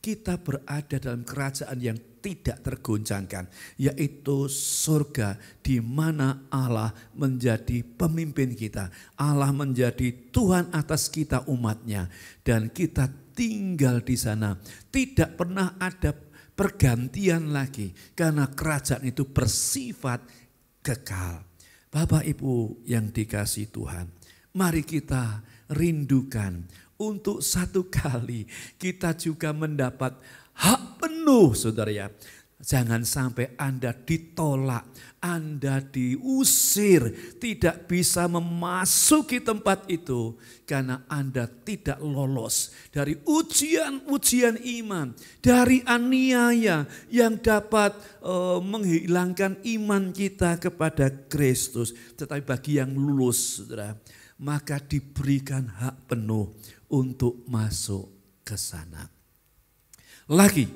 kita berada dalam kerajaan yang tidak tergoncangkan, yaitu surga, di mana Allah menjadi pemimpin kita. Allah menjadi Tuhan atas kita umatnya, dan kita tinggal di sana. Tidak pernah ada pergantian lagi, karena kerajaan itu bersifat kekal. Bapak Ibu yang dikasihi Tuhan, mari kita rindukan untuk satu kali kita juga mendapat hak penuh, saudara ya. Jangan sampai Anda ditolak, Anda diusir, tidak bisa memasuki tempat itu karena Anda tidak lolos dari ujian-ujian iman, dari aniaya yang dapat menghilangkan iman kita kepada Kristus. Tetapi bagi yang lulus, saudara, maka diberikan hak penuh untuk masuk ke sana. Lagi,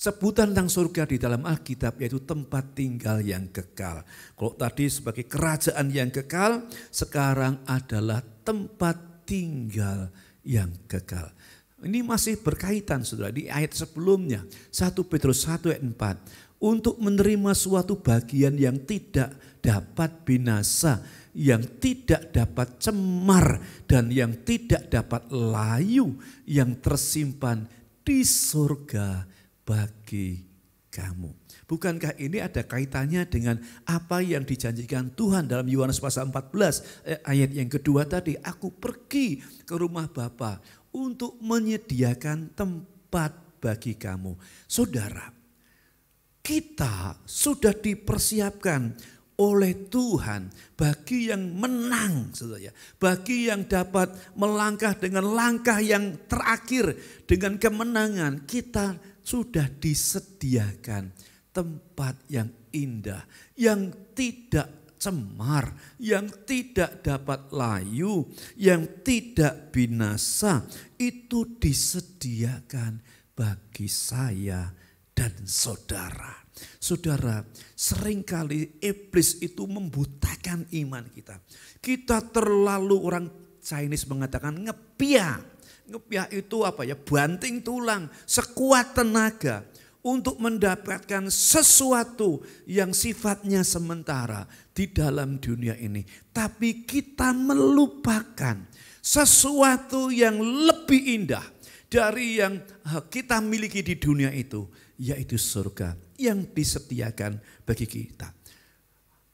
Sebutan tentang surga di dalam Alkitab yaitu tempat tinggal yang kekal. Kalau tadi sebagai kerajaan yang kekal, sekarang adalah tempat tinggal yang kekal. Ini masih berkaitan saudara di ayat sebelumnya, 1 Petrus 1 ayat 4. Untuk menerima suatu bagian yang tidak dapat binasa, yang tidak dapat cemar, dan yang tidak dapat layu, yang tersimpan di surga bagi kamu. Bukankah ini ada kaitannya dengan apa yang dijanjikan Tuhan dalam Yohanes pasal 14 ayat yang kedua tadi. Aku pergi ke rumah Bapa untuk menyediakan tempat bagi kamu. Saudara, kita sudah dipersiapkan oleh Tuhan bagi yang menang, saudara, bagi yang dapat melangkah dengan langkah yang terakhir dengan kemenangan. Kita sudah disediakan tempat yang indah, yang tidak cemar, yang tidak dapat layu, yang tidak binasa. Itu disediakan bagi saya dan saudara. Saudara, seringkali iblis itu membutakan iman kita. Kita terlalu, orang Chinese mengatakan ngepiak. Ngepiak itu apa ya? Banting tulang, sekuat tenaga untuk mendapatkan sesuatu yang sifatnya sementara di dalam dunia ini. Tapi kita melupakan sesuatu yang lebih indah dari yang kita miliki di dunia itu, yaitu surga yang disediakan bagi kita.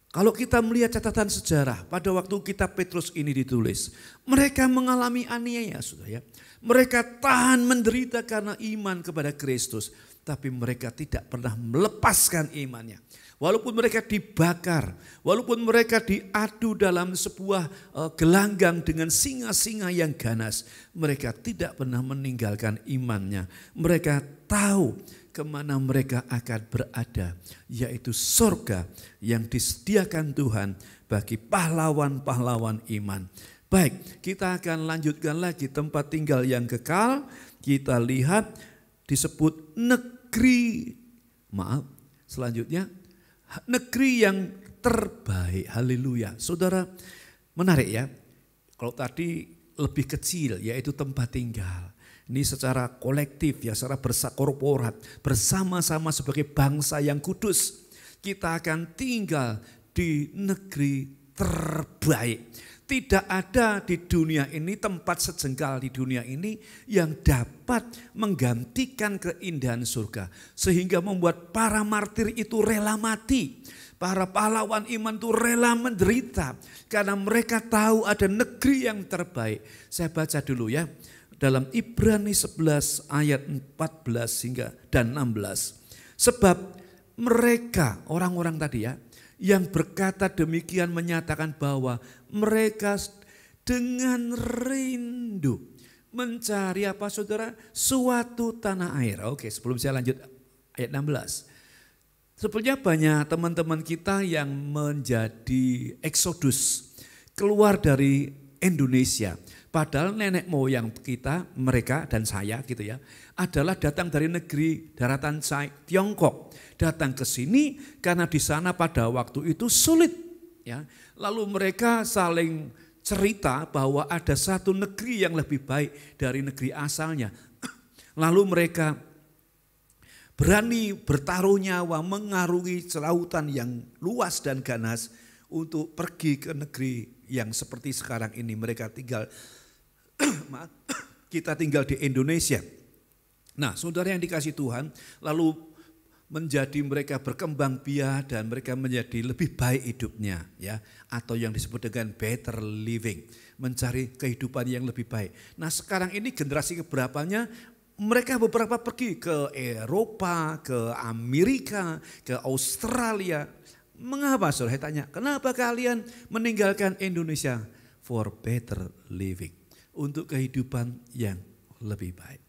Kalau kita melihat catatan sejarah pada waktu kitab Petrus ini ditulis, mereka mengalami aniaya, saudara ya. Mereka tahan menderita karena iman kepada Kristus, tapi mereka tidak pernah melepaskan imannya. Walaupun mereka dibakar, walaupun mereka diadu dalam sebuah gelanggang dengan singa-singa yang ganas, mereka tidak pernah meninggalkan imannya. Mereka tahu kemana mereka akan berada, yaitu surga yang disediakan Tuhan bagi pahlawan-pahlawan iman. Baik, kita akan lanjutkan lagi tempat tinggal yang kekal. Kita lihat disebut negeri, selanjutnya negeri yang terbaik. Haleluya. Saudara, menarik ya. Kalau tadi lebih kecil yaitu tempat tinggal. Ini secara kolektif ya, secara berkorporat, bersama-sama sebagai bangsa yang kudus. Kita akan tinggal di negeri terbaik. Tidak ada di dunia ini, tempat sejengkal di dunia ini yang dapat menggantikan keindahan surga. Sehingga membuat para martir itu rela mati. Para pahlawan iman itu rela menderita. Karena mereka tahu ada negeri yang terbaik. Saya baca dulu ya. Dalam Ibrani 11 ayat 14 hingga dan 16. Sebab mereka, orang-orang tadi ya, yang berkata demikian menyatakan bahwa mereka dengan rindu mencari apa saudara? Suatu tanah air. Oke, sebelum saya lanjut ayat 16. Sebenarnya banyak teman-teman kita yang menjadi eksodus, keluar dari Indonesia. Padahal nenek moyang kita, mereka dan saya gitu ya, adalah datang dari negeri daratan Tiongkok. Datang ke sini karena di sana pada waktu itu sulit ya. Lalu mereka saling cerita bahwa ada satu negeri yang lebih baik dari negeri asalnya. Lalu mereka berani bertaruh nyawa mengarungi lautan yang luas dan ganas untuk pergi ke negeri yang seperti sekarang ini mereka tinggal. Kita tinggal di Indonesia. Nah, saudara yang dikasih Tuhan, lalu menjadi mereka berkembang biak dan mereka menjadi lebih baik hidupnya ya, atau yang disebut dengan better living, mencari kehidupan yang lebih baik. Nah, sekarang ini generasi keberapanya mereka beberapa pergi ke Eropa, ke Amerika, ke Australia. Mengapa saudara? Saya tanya, kenapa kalian meninggalkan Indonesia? For better living, untuk kehidupan yang lebih baik.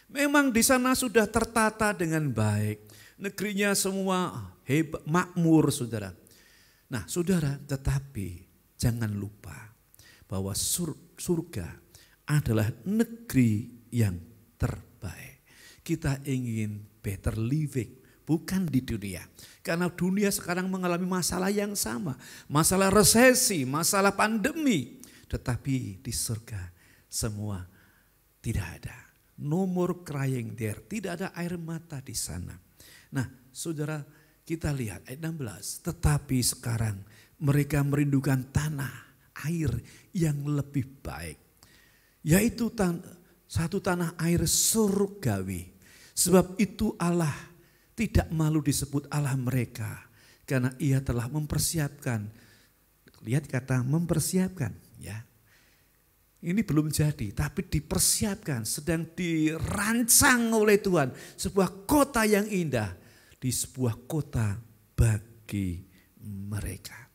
Memang di sana sudah tertata dengan baik. Negerinya semua hebat, makmur saudara. Nah saudara, tetapi jangan lupa bahwa surga adalah negeri yang terbaik. Kita ingin better living, bukan di dunia. Karena dunia sekarang mengalami masalah yang sama. Masalah resesi, masalah pandemi. Tetapi di surga semua tidak ada. No more crying there. Tidak ada air mata di sana. Nah saudara, kita lihat ayat 16. Tetapi sekarang mereka merindukan tanah, air yang lebih baik. Yaitu satu tanah air surgawi. Sebab itu Allah tidak malu disebut Allah mereka. Karena ia telah mempersiapkan. Lihat kata mempersiapkan ya. Ini belum jadi tapi dipersiapkan. Sedang dirancang oleh Tuhan. Sebuah kota yang indah. Di sebuah kota bagi mereka.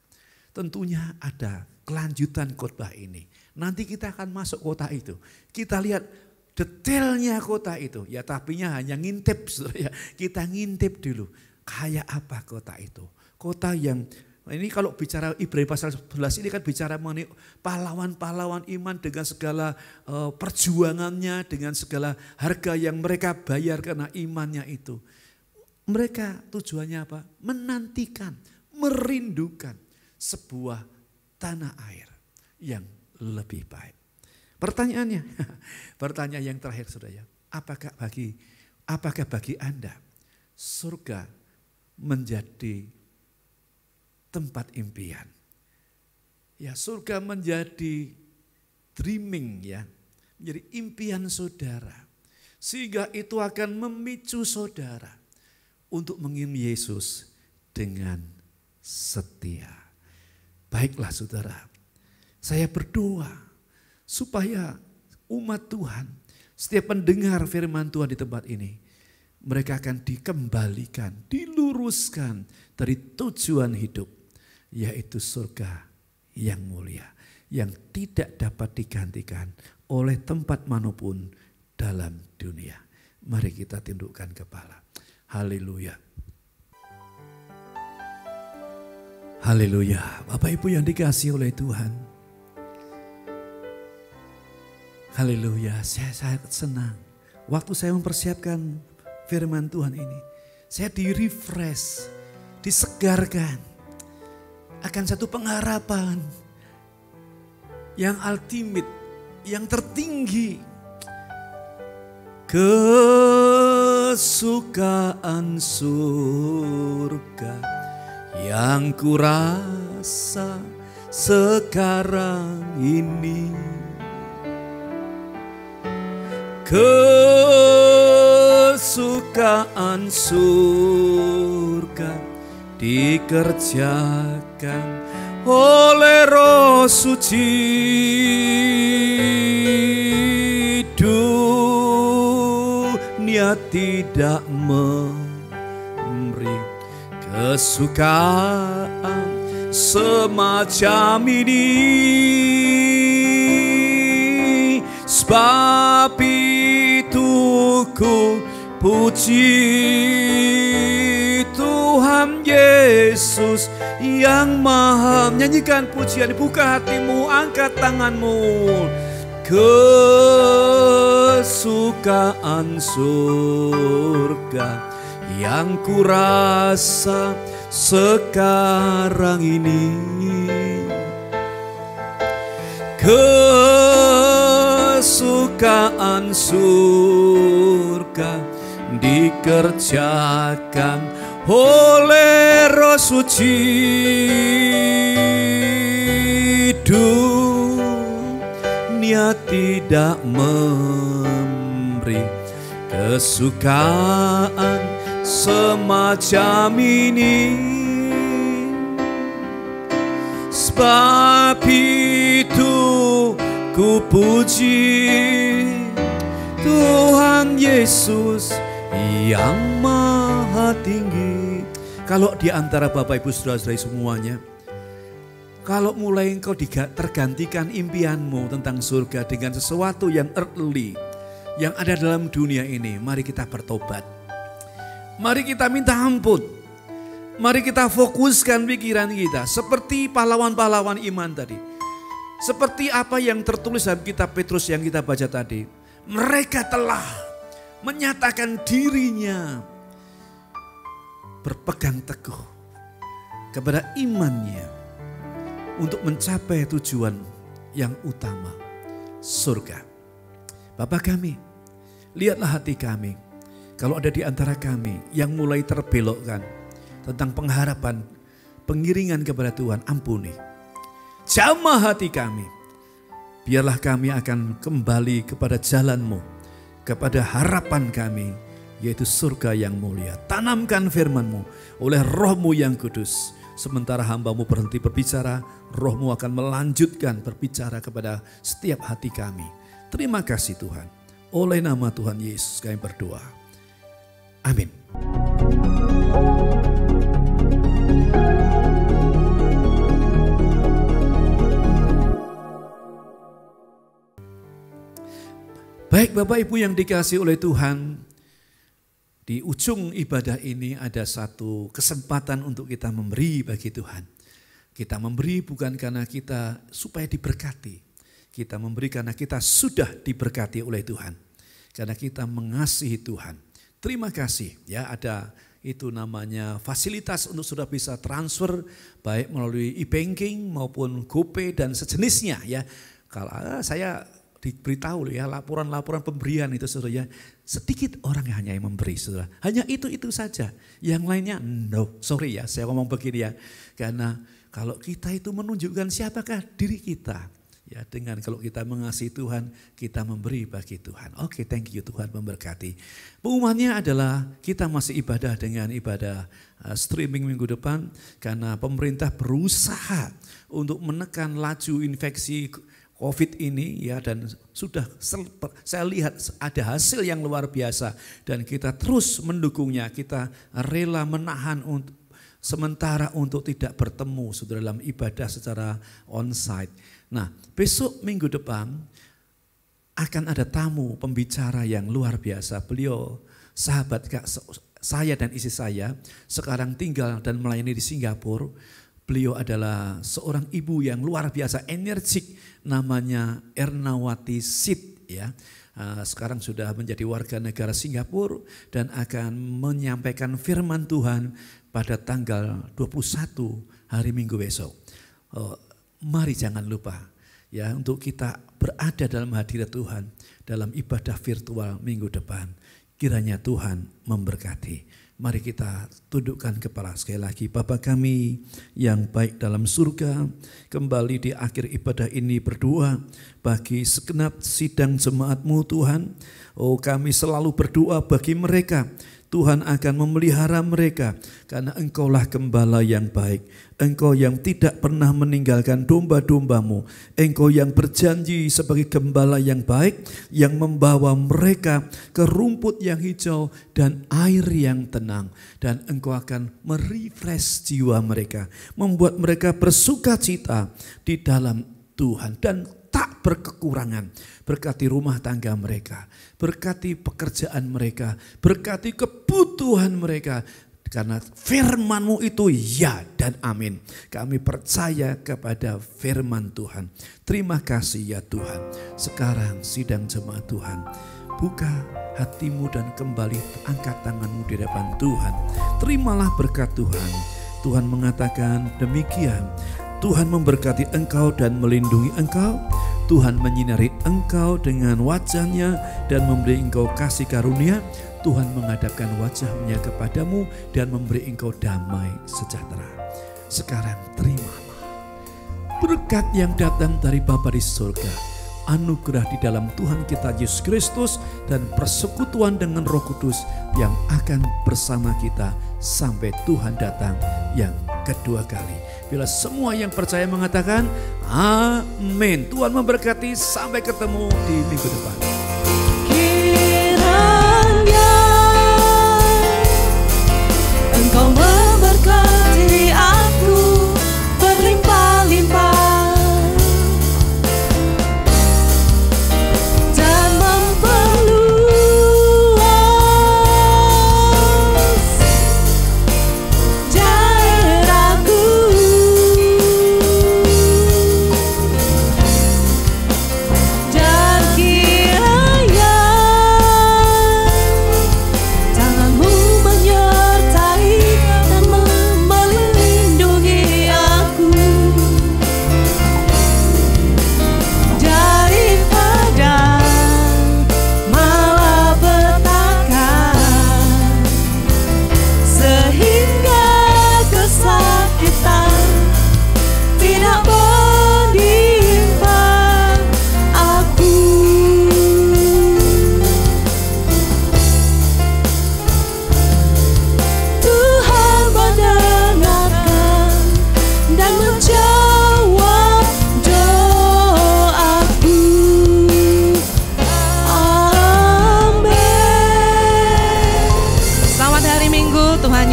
Tentunya ada kelanjutan khotbah ini. Nanti kita akan masuk kota itu. Kita lihat detailnya kota itu. Ya tapinya hanya ngintip. Ya. Kita ngintip dulu. Kayak apa kota itu. Kota yang ini kalau bicara Ibrani pasal 11 ini kan bicara mengenai pahlawan-pahlawan iman dengan segala perjuangannya. Dengan segala harga yang mereka bayar karena imannya itu. Mereka tujuannya apa? Menantikan, merindukan sebuah tanah air yang lebih baik. Pertanyaannya, pertanyaan yang terakhir saudara, apakah bagi Anda surga menjadi tempat impian? Ya, surga menjadi dreaming ya, menjadi impian saudara. Sehingga itu akan memicu saudara untuk mengiring Yesus dengan setia. Baiklah saudara, saya berdoa supaya umat Tuhan, setiap pendengar firman Tuhan di tempat ini, mereka akan dikembalikan, diluruskan dari tujuan hidup, yaitu surga yang mulia, yang tidak dapat digantikan oleh tempat manapun dalam dunia. Mari kita tundukkan kepala. Haleluya. Haleluya. Bapak Ibu yang dikasihi oleh Tuhan. Haleluya. Saya sangat senang. Waktu saya mempersiapkan firman Tuhan ini. Saya di-refresh. Disegarkan. Akan satu pengharapan. Yang ultimate. Yang tertinggi. Kesukaan surga yang kurasa sekarang ini. Kesukaan surga dikerjakan oleh Roh Suci. Dunia tidak memberi kesukaan semacam ini. Sebab itu ku puji Tuhan Yesus yang maha. Nyanyikan pujian, buka hatimu, angkat tanganmu. Kesukaan surga yang kurasa sekarang ini. Kesukaan surga dikerjakan oleh Roh Suci. Dunia tidak memberi kesukaan semacam ini. Sebab itu ku puji Tuhan Yesus yang maha tinggi. Kalau di antara Bapak Ibu Saudara-saudari semuanya, kalau mulai engkau tergantikan impianmu tentang surga dengan sesuatu yang earthly, yang ada dalam dunia ini, mari kita bertobat. Mari kita minta ampun. Mari kita fokuskan pikiran kita seperti pahlawan-pahlawan iman tadi. Seperti apa yang tertulis dalam kitab Petrus yang kita baca tadi. Mereka telah menyatakan dirinya berpegang teguh kepada imannya untuk mencapai tujuan yang utama, surga. Bapa kami, lihatlah hati kami. Kalau ada di antara kami yang mulai terbelokkan tentang pengharapan, pengiringan kepada Tuhan, ampuni. Jamah hati kami. Biarlah kami akan kembali kepada jalan-Mu, kepada harapan kami, yaitu surga yang mulia. Tanamkan firman-Mu oleh Roh-Mu yang kudus. Sementara hamba-Mu berhenti berbicara, Roh-Mu akan melanjutkan berbicara kepada setiap hati kami. Terima kasih Tuhan. Oleh nama Tuhan Yesus kami berdoa. Amin. Baik Bapak Ibu yang dikasihi oleh Tuhan, di ujung ibadah ini ada satu kesempatan untuk kita memberi bagi Tuhan. Kita memberi bukan karena kita supaya diberkati. Kita memberi karena kita sudah diberkati oleh Tuhan. Karena kita mengasihi Tuhan. Terima kasih ya, ada itu namanya fasilitas untuk sudah bisa transfer baik melalui e-banking maupun GoPay dan sejenisnya ya. Kalau saya diberitahu ya, laporan-laporan pemberian itu saudara ya, sedikit orang hanya yang memberi saudara. Hanya itu saja. Yang lainnya no, sorry ya saya ngomong begini ya. Karena kalau kita itu menunjukkan siapakah diri kita. Ya, dengan kalau kita mengasihi Tuhan, kita memberi bagi Tuhan. Oke, thank you, Tuhan memberkati. Pengumumannya adalah kita masih ibadah dengan ibadah streaming minggu depan. Karena pemerintah berusaha untuk menekan laju infeksi COVID ini ya, dan sudah saya lihat ada hasil yang luar biasa. Dan kita terus mendukungnya, kita rela menahan sementara untuk tidak bertemu saudara dalam ibadah secara onsite. Nah, besok minggu depan akan ada tamu pembicara yang luar biasa. Beliau sahabat saya dan istri saya, sekarang tinggal dan melayani di Singapura. Beliau adalah seorang ibu yang luar biasa energik, namanya Ernawati Sid ya. Sekarang sudah menjadi warga negara Singapura dan akan menyampaikan firman Tuhan pada tanggal 21 hari Minggu besok. Mari jangan lupa ya untuk kita berada dalam hadirat Tuhan dalam ibadah virtual minggu depan. Kiranya Tuhan memberkati. Mari kita tundukkan kepala sekali lagi. Bapa kami yang baik dalam surga, kembali di akhir ibadah ini berdoa bagi segenap sidang jemaat-Mu Tuhan. Oh, kami selalu berdoa bagi mereka. Tuhan akan memelihara mereka karena Engkaulah gembala yang baik. Engkau yang tidak pernah meninggalkan domba-domba-Mu. Engkau yang berjanji sebagai gembala yang baik yang membawa mereka ke rumput yang hijau dan air yang tenang. Dan Engkau akan merefresh jiwa mereka, membuat mereka bersuka cita di dalam Tuhan dan tak berkekurangan. Berkati rumah tangga mereka, berkati pekerjaan mereka, berkati kebutuhan mereka. Karena firman-Mu itu ya dan amin. Kami percaya kepada firman Tuhan. Terima kasih ya Tuhan. Sekarang sidang jemaat Tuhan, buka hatimu dan kembali angkat tanganmu di depan Tuhan. Terimalah berkat Tuhan. Tuhan mengatakan demikian. Tuhan memberkati engkau dan melindungi engkau. Tuhan menyinari engkau dengan wajah-Nya dan memberi engkau kasih karunia. Tuhan menghadapkan wajah-Nya kepadamu dan memberi engkau damai sejahtera. Sekarang terimalah berkat yang datang dari Bapa di surga, anugerah di dalam Tuhan kita Yesus Kristus dan persekutuan dengan Roh Kudus yang akan bersama kita sampai Tuhan datang yang kedua kali. Bila semua yang percaya mengatakan amin. Tuhan memberkati, sampai ketemu di minggu depan. Kiranya Engkau memberkati aku berlimpah-limpah dan memperluas daerahku. Dan kiranya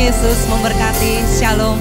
Yesus memberkati. Shalom.